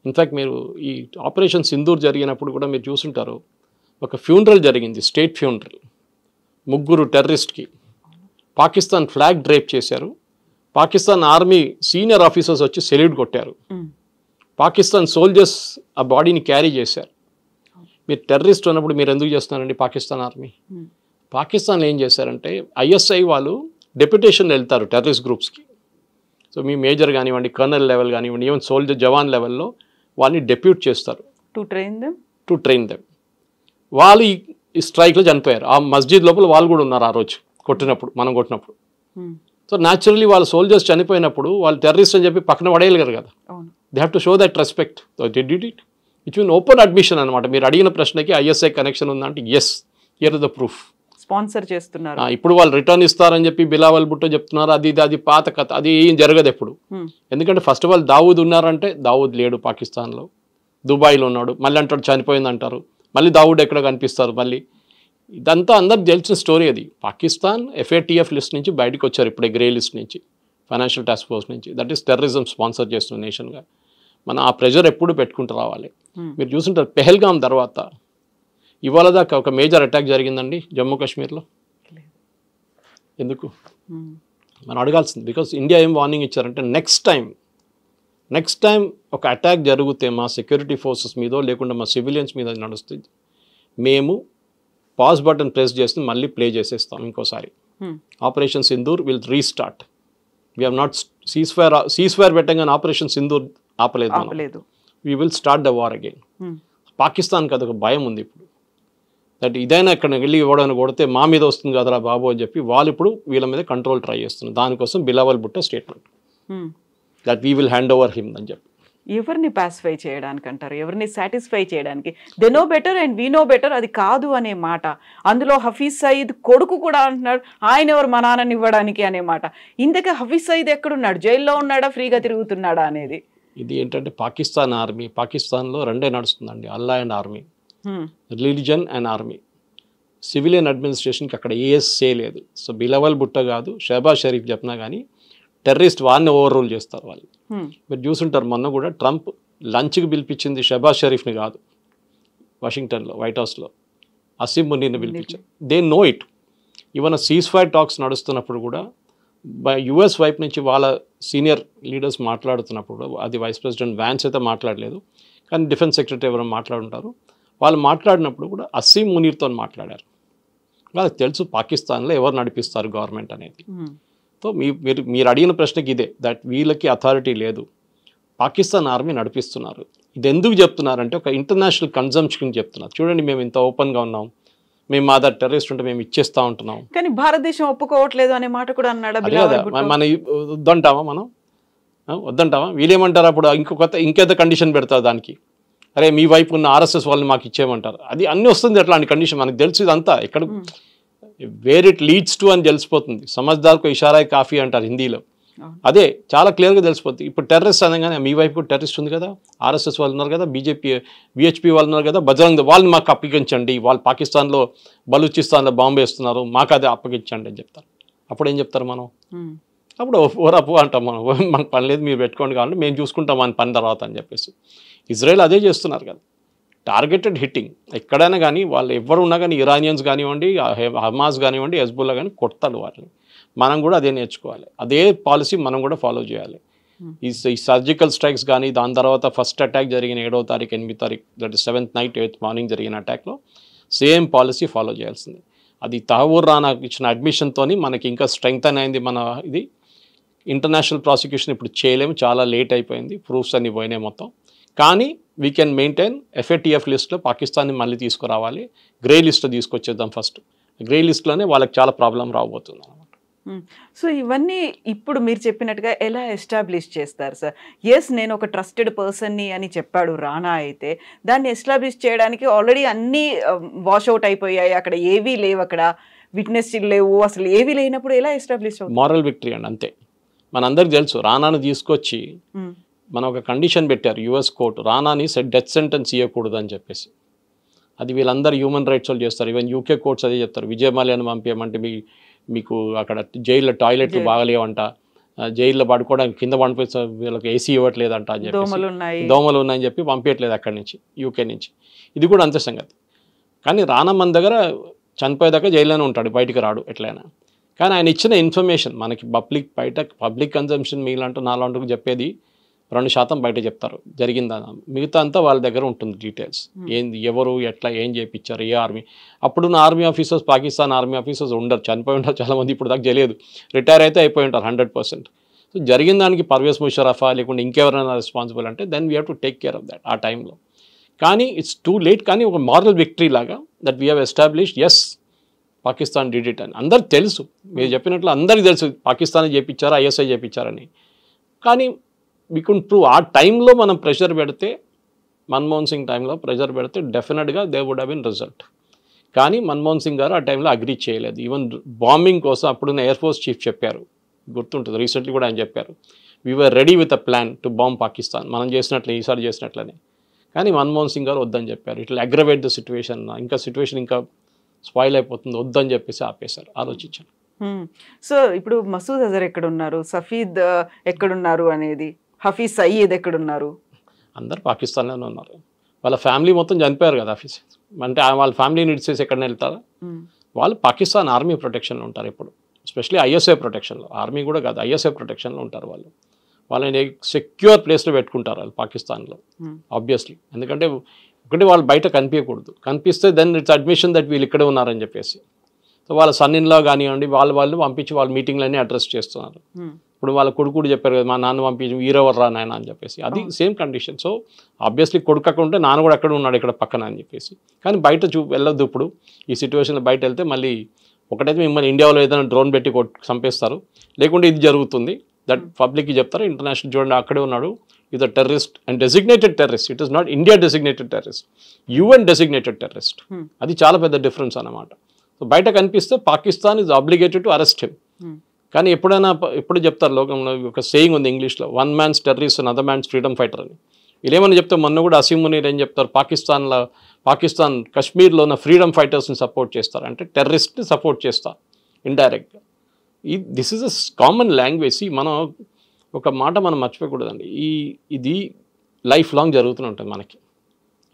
ఇన్ఫ్యాక్ట్ మీరు ఈ ఆపరేషన్ సింధూర్ జరిగినప్పుడు కూడా మీరు చూసుంటారు, ఒక ఫ్యూనరల్ జరిగింది, స్టేట్ ఫ్యూనరల్. 3 టెర్రరిస్ట్కి పాకిస్తాన్ ఫ్లాగ్ డ్రేప్ చేశారు. పాకిస్తాన్ ఆర్మీ సీనియర్ ఆఫీసర్స్ వచ్చి సెల్యూట్ కొట్టారు. పాకిస్తాన్ సోల్జర్స్ ఆ బాడీని క్యారీ చేశారు. మీరు టెర్రరిస్ట్ ఉన్నప్పుడు మీరు ఎందుకు చేస్తున్నారండి పాకిస్తాన్ ఆర్మీ? పాకిస్తాన్ ఏం చేశారంటే ఐఎస్ఐ వాళ్ళు డెప్యుటేషన్ వెళ్తారు టెర్రరిస్ట్ గ్రూప్స్కి. సో మీ మేజర్ కానివ్వండి, కర్నల్ లెవెల్ కానివ్వండి, ఈవెన్ సోల్జర్ జవాన్ లెవెల్లో వాళ్ళని డెప్యూట్ చేస్తారు టు ట్రైన్ దెమ్. వాళ్ళు ఈ స్ట్రైక్లో చనిపోయారు. ఆ మస్జిద్ లోపల వాళ్ళు కూడా ఉన్నారు ఆ రోజు మనం కొట్టినప్పుడు. సో న్యాచురల్లీ వాళ్ళ సోల్జర్స్ చనిపోయినప్పుడు వాళ్ళు టెర్రరిస్ట్ అని చెప్పి పక్కన పడేయలేరు కదా. They have to show that respect. It's mean open admission అనమాట. మీరు అడిగిన ప్రశ్నకి ఐఎస్ఐ కనెక్షన్ ఉందంటే yes, here is the proof. Sponsor చేస్తున్నారు. ఇప్పుడు వాళ్ళు రిటర్న్ ఇస్తారని చెప్పి బిలావల్ భుట్టో చెప్తున్నారు. అది పాత కథ, అది ఏం జరగదు ఎప్పుడు. ఎందుకంటే ఫస్ట్ ఆఫ్ ఆల్ దావూద్ ఉన్నారంటే దావూద్ లేడు పాకిస్తాన్లో, దుబాయ్లో ఉన్నాడు. మళ్ళీ అంటాడు చనిపోయింది అంటారు, మళ్ళీ దావూద్ ఎక్కడ కనిపిస్తారు మళ్ళీ. ఇదంతా అందరికి తెలిసిన స్టోరీ. అది పాకిస్తాన్ FATF లిస్ట్ నుంచి బయటకు వచ్చారు ఇప్పుడే, గ్రే లిస్ట్ నుంచి, ఫైనాన్షియల్ టాస్క్ ఫోర్స్ నుంచి. దట్ ఈస్ టెర్రరిజం స్పాన్సర్ చేస్తున్న నేషన్గా. మనం ఆ ప్రెషర్ ఎప్పుడు పెట్టుకుంటూ రావాలి. మీరు చూసుంటారు పెహల్గాం తర్వాత ఇవాళ దాకా ఒక మేజర్ అటాక్ జరిగిందండి జమ్మూ కాశ్మీర్లో. ఎందుకు మనం అడగాల్సింది? బికాస్ ఇండియా ఏం వార్నింగ్ ఇచ్చారంటే నెక్స్ట్ టైం ఒక అటాక్ జరిగితే మా సెక్యూరిటీ ఫోర్సెస్ మీదో లేకుండా మా సివిలియన్స్ మీద నడుస్తుంది, మేము పాజ్ బటన్ ప్రెస్ చేసి మళ్ళీ ప్లే చేసేస్తాం ఇంకోసారి. Operation Sindoor will restart. We have not cease fire పెట్టగానే ఆపరేషన్ సింధూర్ ఆపలేదు. We will start the war again. పాకిస్తాన్కి అదొక భయం ఉంది ఇప్పుడు, దట్ ఇదైనా ఇక్కడ వెళ్ళి ఇవ్వడానికి కొడితే మా మీద వస్తుంది కదరా బాబు అని చెప్పి వాళ్ళు ఇప్పుడు వీళ్ళ మీద కంట్రోల్ ట్రై చేస్తున్నారు. దానికోసం Bilawal Bhutto statement that we will hand over him అని చెప్పి. ఎవరిని పాసిఫై చేయడానికి అంటారు, ఎవరిని సాటిస్ఫై చేయడానికి? They know better and we know better అది కాదు అనే మాట. అందులో హఫీజ్ సయీద్ కొడుకు కూడా అంటున్నాడు ఆయన ఎవరు మా నాన్నని ఇవ్వడానికి అనే మాట. ఇంతకీ హఫీజ్ సయీద్ ఎక్కడున్నాడు? జైల్లో ఉన్నాడా, ఫ్రీగా తిరుగుతున్నాడా అనేది? ఇది ఏంటంటే పాకిస్తాన్ ఆర్మీ, పాకిస్తాన్లో రెండే నడుస్తుందండి, Allah and army, religion and army. Civilian అడ్మినిస్ట్రేషన్కి అక్కడ ఏఎస్ఏ లేదు. సో బిలావల్ భుట్టో కాదు, షహబాజ్ షరీఫ్ చెప్పినా కానీ టెర్రరిస్ట్ వారిని ఓవర్ రూల్ చేస్తారు వాళ్ళు. మీరు చూసుంటారు మొన్న కూడా ట్రంప్ లంచ్కి పిలిపించింది షహబాజ్ షరీఫ్ని కాదు, వాషింగ్టన్లో వైట్ హౌస్లో అసీం మునీర్ని పిలిపించారు. They know it. Even cease fire talks నడుస్తున్నప్పుడు కూడా యుఎస్ వైపు నుంచి వాళ్ళ సీనియర్ లీడర్స్ మాట్లాడుతున్నప్పుడు, అది వైస్ ప్రెసిడెంట్ వ్యాన్స్ అయితే మాట్లాడలేదు కానీ డిఫెన్స్ సెక్రటరీ ఎవరైనా మాట్లాడుంటారు, వాళ్ళు మాట్లాడినప్పుడు కూడా అసీం మునీర్తో మాట్లాడారు. వాళ్ళకి తెలుసు పాకిస్తాన్లో ఎవరు నడిపిస్తారు గవర్నమెంట్ అనేది. సో మీరు అడిగిన ప్రశ్నకి ఇదే, దట్ వీళ్ళకి అథారిటీ లేదు, పాకిస్తాన్ ఆర్మీ నడిపిస్తున్నారు. ఇది ఎందుకు చెప్తున్నారంటే ఒక ఇంటర్నేషనల్ కన్జంప్షన్ చెప్తున్నారు. చూడండి మేము ఇంత ఓపెన్గా ఉన్నాం, మేము మా దగ్గర టెర్రరిస్ట్ ఉంటే మేము ఇచ్చేస్తూ ఉంటున్నాం, కానీ భారతదేశం ఒప్పుకోవట్లేదు అనే మాట కూడా అన్నాడు. మన వద్దంటావా? వీళ్ళేమంటారు అప్పుడు ఇంకేదో కండిషన్ పెడతారు దానికి, అరే మీ వైపు ఉన్న RSS వాళ్ళని మాకు ఇచ్చేయమంటారు. అది అన్నీ వస్తుంది అట్లాంటి కండిషన్. మనకు తెలుసు ఇదంతా ఎక్కడ వేర్ ఇట్ లీడ్స్ టు అని తెలిసిపోతుంది. సమజ్దార్కు ఇషారా కాఫీ అంటారు హిందీలో. అదే చాలా క్లియర్గా తెలిసిపోతుంది. ఇప్పుడు టెర్రరిస్ట్ అనగానే మీ వైపు కూడా టెర్రరిస్ట్ ఉంది కదా, ఆర్ఎస్ఎస్ వాళ్ళు ఉన్నారు కదా, బీజేపీ విహెచ్పి వాళ్ళు ఉన్నారు కదా, బజరంగ్ వాళ్ళని మాకు అప్పగించండి, వాళ్ళు పాకిస్తాన్లో బలూచిస్తాన్లో బాంబు వేస్తున్నారు, మాకు అది అప్పగించండి అని చెప్తారు. అప్పుడు ఏం చెప్తారు మనం? అప్పుడు ఓరపు అంటాం మనం, మాకు పని లేదు మీరు పెట్టుకోండి కావాలంటే మేము చూసుకుంటాం అని పని తర్వాత అని చెప్పేసి. ఇజ్రాయెల్ అదే చేస్తున్నారు కదా, టార్గెటెడ్ హిట్టింగ్. ఎక్కడైనా కానీ వాళ్ళు ఎవరు ఉన్నా కానీ, ఇరానియన్స్ కానివ్వండి, హమాస్ కానివ్వండి, హెజ్బుల్లా కానీ కొడతాడు వాళ్ళని. మనం కూడా అదే నేర్చుకోవాలి, అదే పాలసీ మనం కూడా ఫాలో చేయాలి. ఈ సర్జికల్ స్ట్రైక్స్ కానీ, దాని తర్వాత ఫస్ట్ అటాక్ జరిగిన 7వ తారీఖు 8వ తారీఖు, that is 7th night 8th morning జరిగిన అటాక్లో సేమ్ పాలసీ ఫాలో చేయాల్సింది. అది తహవూర్ రానాకు ఇచ్చిన అడ్మిషన్తో మనకి ఇంకా స్ట్రెంగ్తన్ అయింది. మన ఇది ఇంటర్నేషనల్ ప్రాసిక్యూషన్ ఇప్పుడు చేయలేము, చాలా లేట్ అయిపోయింది, ప్రూఫ్స్ అన్ని పోయినాయి మొత్తం. కానీ వీ కెన్ మెయింటైన్ ఎఫ్ఏటిఎఫ్ లిస్ట్లో పాకిస్తాన్ని మళ్ళీ తీసుకురావాలి, గ్రే లిస్ట్లో తీసుకొచ్చేద్దాం ఫస్ట్. గ్రే లిస్ట్లోనే వాళ్ళకి చాలా ప్రాబ్లం రాబోతుంది అనమాట. సో ఇవన్నీ ఇప్పుడు మీరు చెప్పినట్టుగా ఎలా ఎస్టాబ్లిష్ చేస్తారు సార్? ఎస్, నేను ఒక ట్రస్టెడ్ పర్సన్ని అని చెప్పాడు రానా, అయితే దాన్ని ఎస్టాబ్లిష్ చేయడానికి ఆల్రెడీ అన్నీ వాష్అవుట్ అయిపోయాయి, అక్కడ ఏవీ లేవు, అక్కడ విట్నెస్ లేవు, అసలు ఏవీ లేనప్పుడు ఎలా ఎస్టాబ్లిష్ అవుతుంది? మారల్ విక్టరీ అండి, అంతే. మనందరికి తెలుసు, రానాను తీసుకొచ్చి మన ఒక కండిషన్ పెట్టారు యుఎస్ కోర్టు, రానాని డెత్ సెంటెన్స్ ఇవ్వకూడదు అని చెప్పేసి. అది వీళ్ళందరూ హ్యూమన్ రైట్స్ వాళ్ళు చేస్తారు. ఈవెన్ యూకే కోర్ట్స్ అదే చెప్తారు, విజయ్ మాల్యాను పంపించమంటే మీకు అక్కడ జైల్లో టాయిలెట్లు బాగలేవంట, జైల్లో పడుకోవడానికి కింద పంపిస్తే వీళ్ళకి ఏసీ ఇవ్వట్లేదంట అని చెప్పి, దోమలు ఉన్నాయని చెప్పి పంపించట్లేదు అక్కడి నుంచి, యూకే నుంచి. ఇది కూడా అంతే సంగతి. కానీ రానా మన దగ్గర చనిపోయేదాకా జైల్లోనే ఉంటాడు, బయటికి రాడు ఎట్లయినా. కానీ ఆయన ఇచ్చిన ఇన్ఫర్మేషన్ మనకి పబ్లిక్ కన్జంప్షన్ మీలాంటి నాలాంటి చెప్పేది 2% బయట చెప్తారు జరిగిందని, మిగతా అంతా వాళ్ళ దగ్గర ఉంటుంది డీటెయిల్స్. ఏంది, ఎవరు, ఎట్లా, ఏం చేయించారు, ఏ ఆర్మీ. అప్పుడున్న army officers, Pakistan army officers ఉండరు, చనిపోయి ఉంటారు చాలామంది, ఇప్పుడు దాకా తెలియదు, రిటైర్ అయితే అయిపోయి ఉంటారు 100%. సో జరిగిన దానికి పర్వేజ్ ముషరఫా లేకుంటే ఇంకెవరైనా రెస్పాన్సిబుల్ అంటే then we have to take care of that ఆ టైంలో. కానీ ఇట్స్ టూ లేట్. కానీ ఒక మారల్ విక్టరీ లాగా that we have established, yes Pakistan did it అని అందరికి తెలుసు. మీరు చెప్పినట్లు అందరికీ తెలుసు పాకిస్తాన్ చేయించారా, ఐఎస్ఐ చేయించారని. కానీ వీ కుడ్ ప్రూవ్. ఆ టైంలో మనం ప్రెషర్ పెడితే, మన్మోహన్ సింగ్ టైంలో ప్రెషర్ పెడితే డెఫినెట్గా they would have been result. కానీ మన్మోహన్ సింగ్ గారు ఆ టైంలో అగ్రీ చేయలేదు. ఈవెన్ బాంబింగ్ కోసం అప్పుడున్న ఎయిర్ ఫోర్స్ చీఫ్ చెప్పారు, గుర్తుంటుంది, రీసెంట్లీ కూడా ఆయన చెప్పారు, we were ready with a plan to bomb Pakistan, మనం చేసినట్లే ఈసారి చేసినట్లనే. కానీ మన్మోహన్ సింగ్ గారు వద్దని చెప్పారు, ఇట్లా అగ్రవేట్ ద సిచ్యువేషన్, ఇంకా సిచ్యువేషన్ ఇంకా స్పాయిల్ అయిపోతుంది, వద్దని చెప్పేసి ఆపేశారు, ఆలోచించారు. సో ఇప్పుడు మసూద్ అజర్ ఎక్కడున్నారు, సఫీద్ ఎక్కడున్నారు అనేది, హఫీజ్ సయీద్ ఎక్కడున్నారు? అందరు పాకిస్తాన్లోనే ఉన్నారు. వాళ్ళ ఫ్యామిలీ మొత్తం చనిపోయారు కదా హఫీజ్ అంటే, వాళ్ళ ఫ్యామిలీని ఇడిచేసి ఎక్కడనే వెళ్తారా? వాళ్ళు పాకిస్తాన్ ఆర్మీ ప్రొటెక్షన్లో ఉంటారు ఎప్పుడు, ఎస్పెషలీ ఐఎస్ఐ ప్రొటెక్షన్లో. ఆర్మీ కూడా కాదు, ఐఎస్ఐ ప్రొటెక్షన్లో ఉంటారు వాళ్ళు. వాళ్ళని సెక్యూర్ ప్లేస్లో పెట్టుకుంటారు వాళ్ళు పాకిస్తాన్లో, ఆబ్వియస్లీ. ఎందుకంటే ఒకటి వాళ్ళు బయట కనిపించకూడదు, కనిపిస్తే దెన్ ఇట్స్ అడ్మిషన్ దట్ వీళ్ళు ఇక్కడే ఉన్నారని చెప్పేసి. సో వాళ్ళ సన్నిన్లో కానివ్వండి, వాళ్ళు పంపించి వాళ్ళ మీటింగ్లన్నీ అడ్రస్ చేస్తున్నారు. ఇప్పుడు వాళ్ళ కొడుకు చెప్పారు కదా, మా నాన్న పంపించి వీరెవరు రా నాయన అని చెప్పేసి, అది సేమ్ కండిషన్. సో ఆబ్వియస్లీ కొడుకు అక్కడ ఉంటే నాన్న కూడా అక్కడ ఉన్నాడు ఇక్కడ పక్కన అని చెప్పేసి. కానీ బయట వెళ్ళొద్దు. ఇప్పుడు ఈ సిచ్యువేషన్లో బయట వెళ్తే మళ్ళీ ఒకటైతే మిమ్మల్ని ఇండియాలో ఏదైనా డ్రోన్ పెట్టి చంపేస్తారు, లేకుంటే ఇది జరుగుతుంది, దట్ పబ్లిక్కి చెప్తారు, ఇంటర్నేషనల్ చూడండి అక్కడే ఉన్నాడు, ఇది terrorist and designated terrorist. It is not India designated terrorist, UN designated terrorist. అది చాలా పెద్ద డిఫరెన్స్ అన్నమాట. సో బయట కనిపిస్తే Pakistan is obligated to arrest him. కానీ ఎప్పుడు చెప్తారు లోకంలో ఒక సేయింగ్ ఉంది ఇంగ్లీష్లో, 1 man's terrorist and other man's freedom fighter అని. వీళ్ళేమని చెప్తే మొన్న కూడా అసీం మునీర్ ఏం చెప్తారు, పాకిస్తాన్ కశ్మీర్లో ఉన్న ఫ్రీడమ్ ఫైటర్స్ని సపోర్ట్ చేస్తారు, అంటే టెర్రరిస్ట్ని సపోర్ట్ చేస్తారు ఇండైరెక్ట్గా. This is a common language. మనం ఒక మాట మనం మర్చిపోకూడదండి, ఇది లైఫ్ లాంగ్ జరుగుతూనే ఉంటుంది మనకి.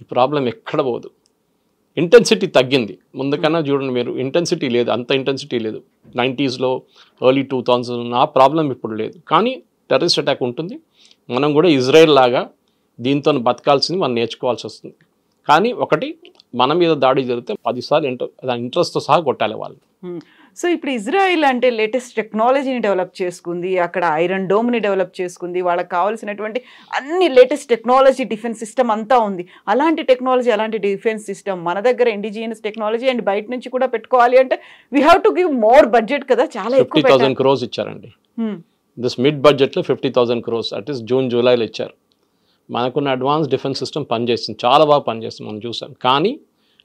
ఈ ప్రాబ్లం ఎక్కడ పోదు. ఇంటెన్సిటీ తగ్గింది, ముందుకన్నా చూడండి మీరు, ఇంటెన్సిటీ లేదు, అంత ఇంటెన్సిటీ లేదు. 90sలో ఎర్లీ 2000 ఆ ప్రాబ్లం ఇప్పుడు లేదు. కానీ టెర్రరిస్ట్ అటాక్ ఉంటుంది. మనం కూడా ఇజ్రాయెల్ లాగా దీంతో బతకాల్సింది మనం నేర్చుకోవాల్సి వస్తుంది. కానీ ఒకటి, మన మీద దాడి జరిగితే 10 సార్లు ఇంట్రెస్ట్తో సహా కొట్టాలి వాళ్ళు. సో ఇప్పుడు ఇజ్రాయిల్ అంటే లేటెస్ట్ టెక్నాలజీని డెవలప్ చేసుకుంది, అక్కడ ఐరన్ డోమ్ని డెవలప్ చేసుకుంది, వాళ్ళకి కావాల్సినటువంటి అన్ని లేటెస్ట్ టెక్నాలజీ, డిఫెన్స్ సిస్టమ్ అంతా ఉంది. అలాంటి టెక్నాలజీ, అలాంటి డిఫెన్స్ సిస్టమ్ మన దగ్గర ఇండిజినియస్ టెక్నాలజీ అండ్ బయట నుంచి కూడా పెట్టుకోవాలి అంటే we have to give more budget కదా, చాలా ఎక్కువ. 50,000 crores ఇచ్చారండి. దిస్ మిడ్ బడ్జెట్లో 50,000 crores, అట్ ఈస్ జూన్ జూలైలో ఇచ్చారు. మనకున్న అడ్వాన్స్ డిఫెన్స్ సిస్టమ్ పనిచేస్తుంది, చాలా బాగా పనిచేస్తుంది, మనం చూసాం. కానీ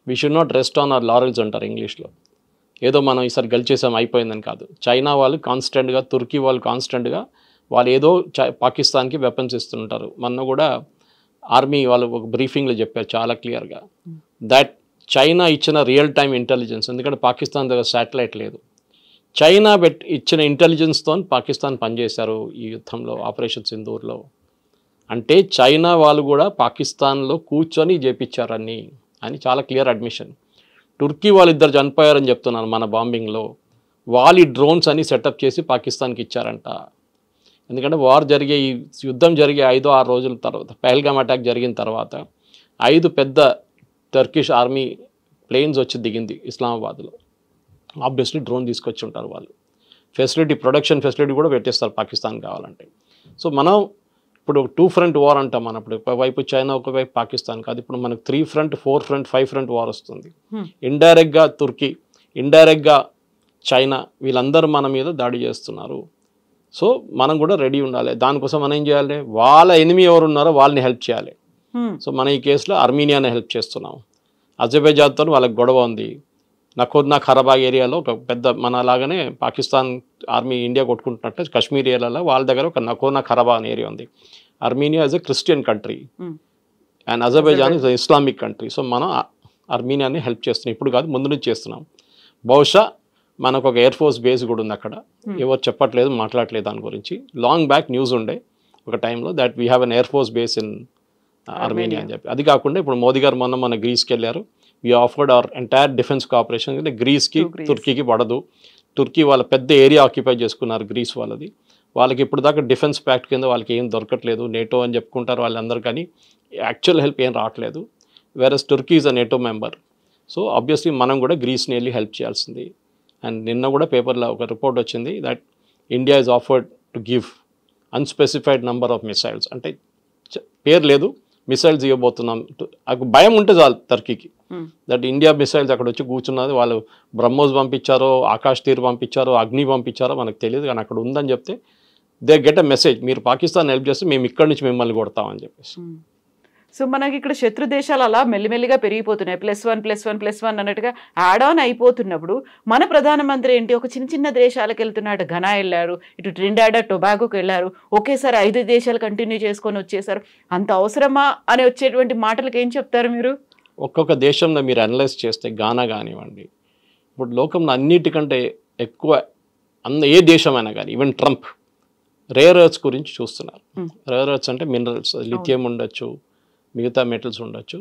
we should not rest on hour laurels అంటారు ఇంగ్లీష్లో. ఏదో మనం ఈసారి గెలిచేసాం అయిపోయిందని కాదు. చైనా వాళ్ళు కాన్స్టెంట్గా, తుర్కీ వాళ్ళు కాన్స్టెంట్గా వాళ్ళు ఏదో పాకిస్తాన్కి వెపన్స్ ఇస్తుంటారు. మొన్న కూడా ఆర్మీ వాళ్ళు ఒక బ్రీఫింగ్లో చెప్పారు చాలా క్లియర్గా దట్ చైనా ఇచ్చిన రియల్ టైమ్ ఇంటెలిజెన్స్, ఎందుకంటే పాకిస్తాన్ దగ్గర శాటిలైట్ లేదు, చైనా ఇచ్చిన ఇంటెలిజెన్స్తో పాకిస్తాన్ పనిచేశారు ఈ యుద్ధంలో, ఆపరేషన్ సింధూర్లో. అంటే చైనా వాళ్ళు కూడా పాకిస్తాన్లో కూర్చొని చేపించారని అని చాలా క్లియర్ అడ్మిషన్. టుర్కీ వాళ్ళిద్దరు చనిపోయారని చెప్తున్నారు మన బాంబింగ్లో, వాళ్ళు ఈ డ్రోన్స్ అని సెటప్ చేసి పాకిస్తాన్కి ఇచ్చారంట. ఎందుకంటే ఈ యుద్ధం జరిగే 5-6 రోజుల తర్వాత, పహల్గామ్ అటాక్ జరిగిన తర్వాత 5 పెద్ద టర్కిష్ ఆర్మీ ప్లేన్స్ వచ్చి దిగింది ఇస్లామాబాద్లో. ఆబ్వియస్లీ డ్రోన్ తీసుకొచ్చి ఉంటారు వాళ్ళు. ప్రొడక్షన్ ఫెసిలిటీ కూడా పెట్టేస్తారు పాకిస్తాన్ కావాలంటే. సో మనం ఇప్పుడు 2 ఫ్రంట్ వార్ అంటాం. మనం ఇప్పుడు ఒకవైపు చైనా, ఒకవైపు పాకిస్తాన్ కాదు, ఇప్పుడు మనకు 3 ఫ్రంట్ 4 ఫ్రంట్ 5 ఫ్రంట్ వార్ వస్తుంది. ఇండైరెక్ట్గా తుర్కీ, ఇండైరెక్ట్గా చైనా, వీళ్ళందరూ మన మీద దాడి చేస్తున్నారు. సో మనం కూడా రెడీ ఉండాలి. దానికోసం మనం ఏం చేయాలి, వాళ్ళ ఎనిమి ఎవరు ఉన్నారో వాళ్ళని హెల్ప్ చేయాలి. సో మన ఈ కేసులో అర్మీనియాని హెల్ప్ చేస్తున్నాం. అజర్బైజాన్తో వాళ్ళకి గొడవ ఉంది. నకోర్నా ఖరాబాగ్ ఏరియాలో ఒక పెద్ద మన లాగానే పాకిస్తాన్ ఆర్మీ ఇండియా కొట్టుకుంటున్నట్టు కాశ్మీర్ ఏరియాలో వాళ్ళ దగ్గర ఒక నకోర్నా ఖరాబాగ్ అనే ఏరియా ఉంది. Armenia is a Christian country and Azerbaijan is Islamic country. So మనం అర్మీనియాని హెల్ప్ చేస్తున్నాం, ఇప్పుడు కాదు ముందు నుంచి చేస్తున్నాం. బహుశా మనకు ఒక ఎయిర్ ఫోర్స్ బేస్ కూడా ఉంది అక్కడ, ఎవరు చెప్పట్లేదు, మాట్లాడలేదు దాని గురించి. లాంగ్ బ్యాక్ న్యూస్ ఉండే ఒక టైంలో that we have an air force base in Armenia అని చెప్పి. అది కాకుండా ఇప్పుడు మోదీ గారు మన గ్రీస్కి వెళ్ళారు. We offered our entire defence cooperation. అంటే గ్రీస్కి తుర్కీకి పడదు, తుర్కీ వాళ్ళ పెద్ద ఏరియా ఆక్యుపై చేసుకున్నారు గ్రీస్ వాళ్ళది. వాళ్ళకి ఇప్పుడు దాకా డిఫెన్స్ ప్యాక్ట్ కింద వాళ్ళకి ఏం దొరకట్లేదు, నేటో అని చెప్పుకుంటారు వాళ్ళందరూ, కానీ యాక్చువల్ హెల్ప్ ఏం రావట్లేదు. Whereas Turkey is a NATO member. So obviously మనం కూడా గ్రీస్ని వెళ్ళి హెల్ప్ చేయాల్సింది. అండ్ నిన్న కూడా పేపర్లో ఒక రిపోర్ట్ వచ్చింది that India is offered to give unspecified number of missiles. అంటే పేరు లేదు, మిసైల్స్ ఇవ్వబోతున్నాం. భయం ఉంటే చాలు టర్కీకి దట్ ఇండియా మిసైల్స్ అక్కడ వచ్చి కూర్చున్నది. వాళ్ళు బ్రహ్మోస్ పంపించారో, ఆకాష్ తీర్ పంపించారో, అగ్ని పంపించారో మనకు తెలియదు, కానీ అక్కడ ఉందని చెప్తే దే గెట్ అ మెసేజ్, మీరు పాకిస్తాన్ హెల్ప్ చేస్తే మేము ఇక్కడి నుంచి మిమ్మల్ని కొడతామని చెప్పేసి. సో మనకి ఇక్కడ శత్రు దేశాలు అలా మెల్లిమెల్లిగా పెరిగిపోతున్నాయి, +1 అన్నట్టుగా యాడ్ ఆన్ అయిపోతున్నప్పుడు మన ప్రధానమంత్రి ఏంటి, ఒక చిన్న చిన్న దేశాలకు వెళ్తున్నాడు. ఘనా వెళ్ళారు, ఇటు ట్రినిడాడ్ టొబాగోకి వెళ్ళారు, ఒకేసారి 5 దేశాలు కంటిన్యూ చేసుకొని వచ్చేసారు. అంత అవసరమా అని వచ్చేటువంటి మాటలకు ఏం చెప్తారు మీరు? ఒక్కొక్క దేశంలో మీరు అనలైజ్ చేస్తే ఘనా కానివ్వండి, ఇప్పుడు లోకంలో అన్నిటికంటే ఎక్కువ ఏ దేశమైనా కానీ, ఈవెన్ ట్రంప్ రేర్ ఎర్త్స్ గురించి చూస్తున్నారు. రేర్ ఎర్త్స్ అంటే మినరల్స్, లిథియం ఉండొచ్చు, మిగతా మెటల్స్ ఉండొచ్చు.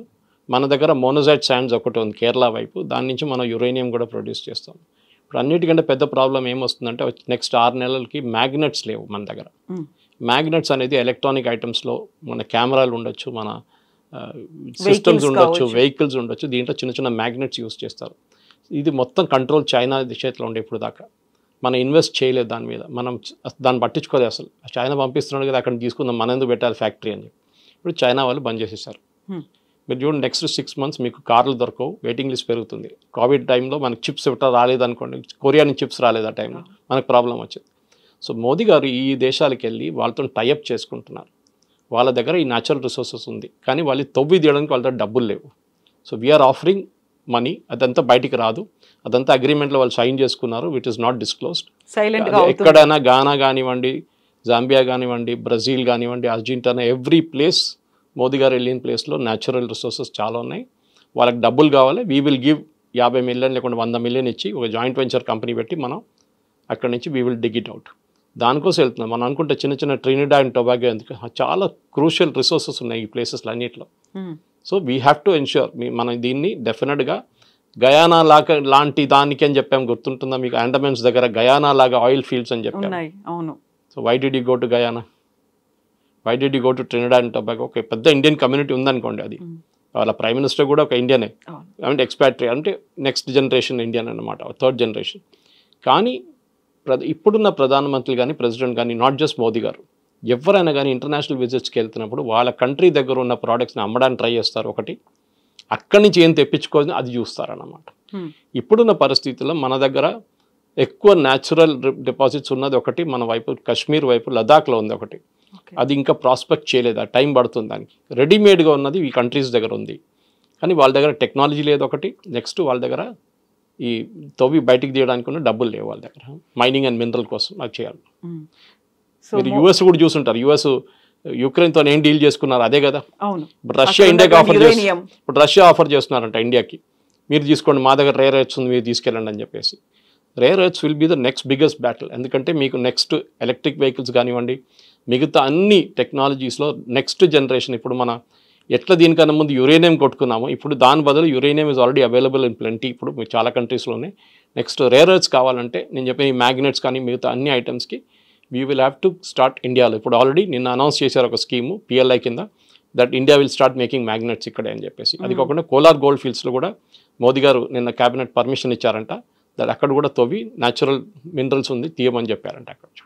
మన దగ్గర మోనోజైట్ శాండ్స్ ఒకటి ఉంది కేరళ వైపు, దాని నుంచి మనం యురేనియం కూడా ప్రొడ్యూస్ చేస్తాం. ఇప్పుడు అన్నిటికంటే పెద్ద ప్రాబ్లం ఏమొస్తుందంటే నెక్స్ట్ 6 నెలలకి మ్యాగ్నెట్స్ లేవు మన దగ్గర. మ్యాగ్నెట్స్ అనేది ఎలక్ట్రానిక్ ఐటమ్స్లో మన కెమెరాలు ఉండొచ్చు, మన సిస్టమ్స్ ఉండొచ్చు, వెహికల్స్ ఉండొచ్చు, దీంట్లో చిన్న చిన్న మ్యాగ్నెట్స్ యూస్ చేస్తారు. ఇది మొత్తం కంట్రోల్ చైనా చేతిలో ఉండే ఇప్పుడు దాకా. మనం ఇన్వెస్ట్ చేయలేదు దాని మీద, మనం దాన్ని పట్టించుకోలేదు అసలు. చైనా పంపిస్తున్నాడు కదా, అక్కడ తీసుకుందాం, మన ఎందుకు పెట్టాలి ఫ్యాక్టరీ అని చెప్పి. ఇప్పుడు చైనా వాళ్ళు బంద్ చేసేసారు. మీరు చూడండి, నెక్స్ట్ 6 months మీకు కార్లు దొరకవు, వెయిటింగ్ లిస్ట్ పెరుగుతుంది. కోవిడ్ టైంలో మనకు చిప్స్ ఇవ్వటం రాలేదనుకోండి, కొరియా నుంచి చిప్స్ రాలేదు ఆ టైంలో, మనకు ప్రాబ్లం వచ్చింది. సో మోదీ గారు ఈ దేశాలకు వెళ్ళి వాళ్ళతో టైఅప్ చేసుకుంటున్నారు. వాళ్ళ దగ్గర ఈ న్యాచురల్ రిసోర్సెస్ ఉంది, కానీ వాళ్ళు తవ్వి తీయడానికి వాళ్ళ దగ్గర డబ్బులు లేవు. సో వీఆర్ ఆఫరింగ్ మనీ, అదంతా బయటికి రాదు, అదంతా అగ్రిమెంట్లో వాళ్ళు సైన్ చేసుకున్నారు, విట్ ఈస్ నాట్ డిస్క్లోజ్డ్. ఎక్కడైనా ఘానా కానివ్వండి, జాంబియా కానివ్వండి, బ్రెజిల్ కానివ్వండి, అర్జెంటీనా, ఎవ్రీ ప్లేస్ మోదీ గారు వెళ్ళిన ప్లేస్లో న్యాచురల్ రిసోర్సెస్ చాలా ఉన్నాయి. వాళ్ళకి డబ్బులు కావాలి, వీ విల్ గివ్ 50 million లేకుండా 100 million ఇచ్చి ఒక జాయింట్ వెంచర్ కంపెనీ పెట్టి మనం అక్కడి నుంచి we will dig it out. దానికోసం వెళ్తున్నాం. మనం అనుకుంటే చిన్న చిన్న ట్రినిడాడ్ అండ్ టొబాగో ఎందుకు, చాలా క్రూషియల్ రిసోర్సెస్ ఉన్నాయి ఈ ప్లేసెస్లో అన్నింటిలో. So we have to ensure మనం దీన్ని డెఫినెట్గా గయానా లాంటి దానికి అని చెప్పాము, గుర్తుంటుందా మీకు? అండమాన్స్ దగ్గర గయానా లాగా ఆయిల్ ఫీల్డ్స్ అని చెప్పాము. So why did you go to Guyana, why did you go to Trinidad and Tobago? ఒక పెద్ద ఇండియన్ కమ్యూనిటీ ఉందనుకోండి, అది వాళ్ళ ప్రైమ్ మినిస్టర్ కూడా ఒక ఇండియనే, అంటే ఎక్స్పాట్రీ, అంటే నెక్స్ట్ జనరేషన్ ఇండియన్ అనమాట, 3rd generation. కానీ ఇప్పుడున్న ప్రధానమంత్రి కానీ ప్రెసిడెంట్ కానీ, నాట్ జస్ట్ మోదీ గారు, ఎవరైనా కానీ ఇంటర్నేషనల్ విజిట్స్కి వెళ్తున్నప్పుడు వాళ్ళ కంట్రీ దగ్గర ఉన్న ప్రోడక్ట్స్ని అమ్మడానికి ట్రై చేస్తారు. ఒకటి, అక్కడి నుంచి ఏం తెప్పించుకోవాలి అది చూస్తారన్నమాట. ఇప్పుడున్న పరిస్థితుల్లో మన దగ్గర ఎక్కువ న్యాచురల్ డిపాజిట్స్ ఉన్నది ఒకటి, మన వైపు కాశ్మీర్ వైపు లదాఖ్లో ఉంది ఒకటి, అది ఇంకా ప్రాస్పెక్ట్ చేయలేదు, ఆ టైం పడుతుంది దానికి. రెడీమేడ్గా ఉన్నది ఈ కంట్రీస్ దగ్గర ఉంది, కానీ వాళ్ళ దగ్గర టెక్నాలజీ లేదు ఒకటి, నెక్స్ట్ వాళ్ళ దగ్గర ఈ తవ్వి బయటికి తీయడానికి ఉన్న డబ్బులు లేవు వాళ్ళ దగ్గర, మైనింగ్ అండ్ మినరల్ కోసం అది చేయాలి. మీరు యుఎస్ కూడా చూసుంటారు. యుఎస్ యుక్రెయిన్తో ఏం డీల్ చేసుకున్నారు అదే కదా. అవును. ఇప్పుడు రష్యా ఇండియాకి ఆఫర్ చేస్తున్నారు. ఇప్పుడు రష్యా ఆఫర్ చేస్తున్నారంట ఇండియాకి, మీరు తీసుకోండి మా దగ్గర రేర్ ఎర్త్స్ ఉంది మీరు తీసుకెళ్ళండి అని చెప్పేసి. Rare earths will be the next biggest battle. ఎందుకంటే మీకు నెక్స్ట్ ఎలక్ట్రిక్ వెహికల్స్ కానివ్వండి, మిగతా అన్ని టెక్నాలజీస్లో నెక్స్ట్ జనరేషన్. ఇప్పుడు మన ఎట్లా దీనికన్నా ముందు యురేనియం కొట్టుకున్నాము, ఇప్పుడు దాని బదులు uranium is already available in plenty ఇప్పుడు మీకు చాలా కంట్రీస్లోనే. నెక్స్ట్ రేర్ ఎర్త్స్ కావాలంటే నేను చెప్పిన ఈ మ్యాగ్నెట్స్ కానీ మిగతా అన్ని ఐటమ్స్కి we will have to start ఇండియాలో. ఇప్పుడు ఆల్రెడీ నిన్న అనౌన్స్ చేశారు ఒక స్కీము పిఎల్ఐ కింద, that India will start making magnets ఇక్కడే అని చెప్పేసి. అది కాకుండా కోలార్ గోల్డ్ ఫీల్డ్స్లో కూడా మోదీ గారు నిన్న క్యాబినెట్ పర్మిషన్ ఇచ్చారంట, దట్ అక్కడ కూడా తవ్వి న్యాచురల్ మినరల్స్ ఉంది తీయమని చెప్పారంట. అక్కడ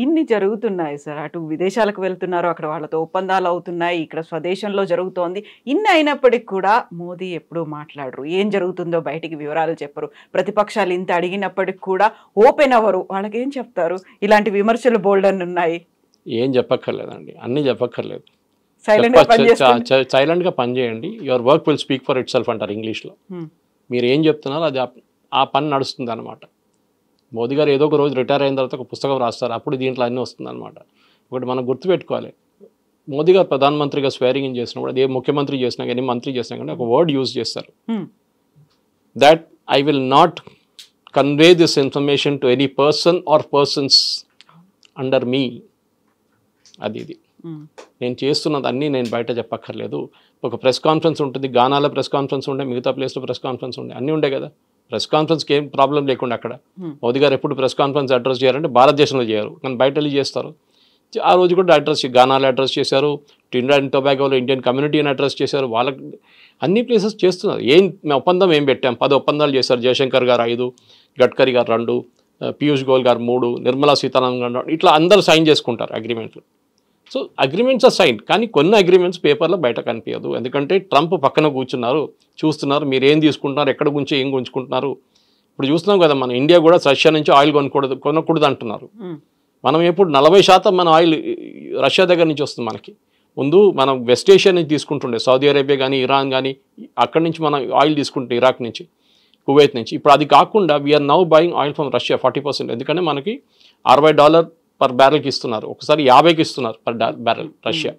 ఇన్ని జరుగుతున్నాయి సార్, అటు విదేశాలకు వెళ్తున్నారు, అక్కడ వాళ్ళతో ఒప్పందాలు అవుతున్నాయి, ఇక్కడ స్వదేశంలో జరుగుతోంది. ఇన్ని అయినప్పటికీ కూడా మోదీ ఎప్పుడూ మాట్లాడరు, ఏం జరుగుతుందో బయటికి వివరాలు చెప్పరు. ప్రతిపక్షాలు ఇంత అడిగినప్పటికి కూడా ఓపెన్ అవ్వరు. వాళ్ళకి ఏం చెప్తారు? ఇలాంటి విమర్శలు బోల్డ్ అని ఉన్నాయి. ఏం చెప్పక్కర్లేదండి, అన్నీ చెప్పక్కర్లేదు. సైలెంట్గా పనిచేయండి, your work will speak for it self అంటారు ఇంగ్లీష్లో. మీరు ఏం చెప్తున్నారో అది ఆ పని నడుస్తుంది అనమాట. మోదీ గారు ఏదో ఒక రోజు రిటైర్ అయిన తర్వాత ఒక పుస్తకం రాస్తారు, అప్పుడు దీంట్లో అన్నీ వస్తుంది అనమాట. ఒకటి మనం గుర్తుపెట్టుకోవాలి, మోదీ గారు ప్రధానమంత్రిగా స్వేరింగ్ ఇన్ చేసినప్పుడు అది ఏ ముఖ్యమంత్రి చేసినా కానీ మంత్రి చేసినా కానీ ఒక వర్డ్ యూజ్ చేస్తారు, that I will not convey this information to any person or persons under మీ. ఇది నేను చేస్తున్నది అన్నీ నేను బయట చెప్పక్కర్లేదు. ఒక ప్రెస్ కాన్ఫరెన్స్ ఉంటుంది, గానాలో ప్రెస్ కాన్ఫరెన్స్ ఉండే, మిగతా ప్లేస్లో ప్రెస్ కాన్ఫరెన్స్ ఉండే, అన్నీ ఉండే కదా. ప్రెస్ కాన్ఫరెన్స్కి ఏం ప్రాబ్లం లేకుండా అక్కడ మోదీ గారు ఎప్పుడు ప్రెస్ కాన్ఫరెన్స్ అడ్రస్ చేయాలంటే భారతదేశంలో చేయరు, కానీ బయట వెళ్ళి చేస్తారు. ఆ రోజు కూడా అడ్రస్ గానాలో అడ్రస్ చేశారు, ట్రినిడాడ్ అండ్ టొబాగోలో ఇండియన్ కమ్యూనిటీని అడ్రస్ చేశారు. వాళ్ళకి అన్ని ప్లేసెస్ చేస్తున్నారు. ఒప్పందం ఏం పెట్టాం, 10 ఒప్పందాలు చేశారు. జయశంకర్ గారు 5, గడ్కరీ గారు 2, పీయూష్ గోయల్ గారు 3, నిర్మలా సీతారామన్ గారు 2, ఇట్లా అందరూ సైన్ చేసుకుంటారు అగ్రిమెంట్లు. సో అగ్రిమెంట్స్ ఆర్ సైన్, కానీ కొన్ని అగ్రిమెంట్స్ పేపర్లో బయట కనిపించదు. ఎందుకంటే ట్రంప్ పక్కన కూర్చున్నారు, చూస్తున్నారు మీరు ఏం తీసుకుంటున్నారు, ఎక్కడ గురించి ఏం గుంజుకుంటున్నారు. ఇప్పుడు చూస్తున్నాం కదా, మన ఇండియా కూడా రష్యా నుంచి ఆయిల్ కొనకూడదు అంటున్నారు. మనం ఎప్పుడు 40% మన ఆయిల్ రష్యా దగ్గర నుంచి వస్తుంది. మనకి ముందు మనం వెస్ట్ ఏషియా నుంచి తీసుకుంటుండే, సౌదీ అరేబియా కానీ ఇరాన్ కానీ, అక్కడి నుంచి మనం ఆయిల్ తీసుకుంటే ఇరాక్ నుంచి, కువైత్ నుంచి. ఇప్పుడు అది కాకుండా we're now buying oil from Russia 40%. ఎందుకంటే మనకి $60 పర్ బ్యారెల్కి ఇస్తున్నారు, ఒకసారి 50కి ఇస్తున్నారు పర్ బ్యారెల్ రష్యా.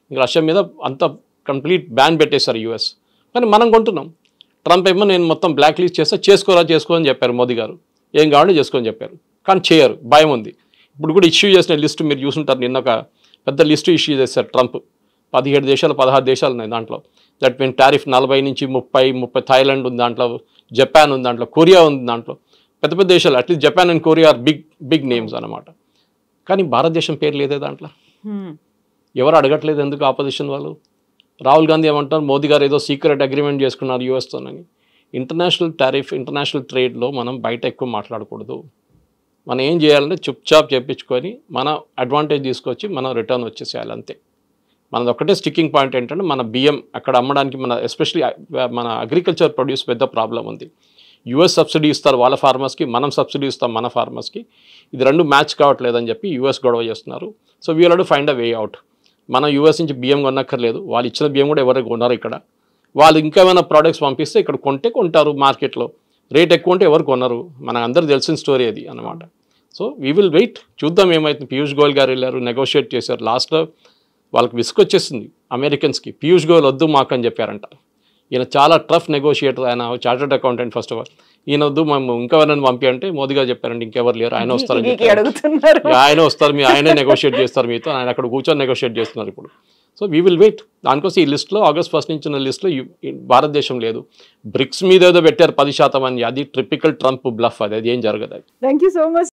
ఇంకా రష్యా మీద అంత కంప్లీట్ బ్యాన్ పెట్టేశారు యూఎస్, కానీ మనం కొంటున్నాం. ట్రంప్ ఏమో నేను మొత్తం బ్లాక్ లిస్ట్ చేస్తే చేసుకోని చెప్పారు మోదీ గారు, ఏం కావాలో చేసుకొని చెప్పారు, కానీ చేయరు, భయం ఉంది. ఇప్పుడు కూడా ఇష్యూ చేసిన లిస్టు మీరు చూసుంటారు, నిన్న ఒక పెద్ద లిస్టు ఇష్యూ చేశారు ట్రంప్. 17 దేశాలు 16 దేశాలు ఉన్నాయి దాంట్లో. దట్ మీన్ టారిఫ్ 40 నుంచి 30, థాయిలాండ్ ఉంది దాంట్లో, జపాన్ ఉంది దాంట్లో, కొరియా ఉంది దాంట్లో. పెద్ద పెద్ద దేశాలు, at least Japan and Korea are big names అనమాట. కానీ భారతదేశం పేరు లేదే దాంట్లో. ఎవరు అడగట్లేదు ఎందుకు ఆపోజిషన్ వాళ్ళు. రాహుల్ గాంధీ ఏమంటారు, మోదీ గారు ఏదో సీక్రెట్ అగ్రిమెంట్ చేసుకున్నారు యూఎస్తోనని. ఇంటర్నేషనల్ టారిఫ్, ఇంటర్నేషనల్ ట్రేడ్లో మనం బయట ఎక్కువ మాట్లాడకూడదు. మనం ఏం చేయాలంటే చుప్చాప్ చెప్పించుకొని మన అడ్వాంటేజ్ తీసుకొచ్చి మనం రిటర్న్ వచ్చేసేయాలి అంతే. మనది ఒక్కటే స్టిక్కింగ్ పాయింట్ ఏంటంటే మన బియ్యం అక్కడ అమ్మడానికి మన ఎస్పెషలీ మన అగ్రికల్చర్ ప్రొడ్యూస్ పెద్ద ప్రాబ్లం ఉంది. యూఎస్ సబ్సిడీ ఇస్తారు వాళ్ళ ఫార్మర్స్కి, మనం సబ్సిడీ ఇస్తాం మన ఫార్మర్స్కి. ఇది రెండు మ్యాచ్ కావట్లేదని చెప్పి యూఎస్ గొడవ చేస్తున్నారు. So we will find a way out. మనం యూఎస్ నుంచి బియ్యం కొనక్కర్లేదు, వాళ్ళు ఇచ్చిన బియ్యం కూడా ఎవరు కొన్నారు ఇక్కడ. వాళ్ళు ఇంకా ఏమైనా ప్రోడక్ట్స్ పంపిస్తే ఇక్కడ కొంటారు మార్కెట్లో. రేట్ ఎక్కువ ఉంటే ఎవరు కొనరు, మనకు అందరూ తెలిసిన స్టోరీ అది అన్నమాట. సో వీ విల్ వెయిట్, చూద్దాం ఏమవుతుంది. పీయూష్ గోయల్ గారు వెళ్ళారు, నెగోషియేట్ చేశారు. లాస్ట్లో వాళ్ళకి విసుకొచ్చేసింది అమెరికన్స్కి. పీయూష్ గోయల్ వద్దు మాకు అని చెప్పారంట. ఈయన చాలా టఫ్ నెగోషియేటర్, ఆయన chartered accountant first of all. ఈయన వద్దు మేము ఇంకెవరైనా పంపి అంటే మోదీ గారు చెప్పారండి ఇంకెవరు లేరు, ఆయన వస్తారని చెప్పారు. ఆయన వస్తారు, ఆయనే నెగోషియేట్ చేస్తారు మీతో, ఆయన అక్కడ కూర్చొని నెగోషియేట్ చేస్తున్నారు ఇప్పుడు. So we will wait. దానికోసం ఈ లిస్ట్లో August 1 నుంచి ఉన్న లిస్ట్లో భారతదేశం లేదు. బ్రిక్స్ మీద ఏదో పెట్టారు 10% అని, అది ట్రిపికల్ ట్రంప్ బ్లఫ్, అది ఏం జరగదు. Thank you so much.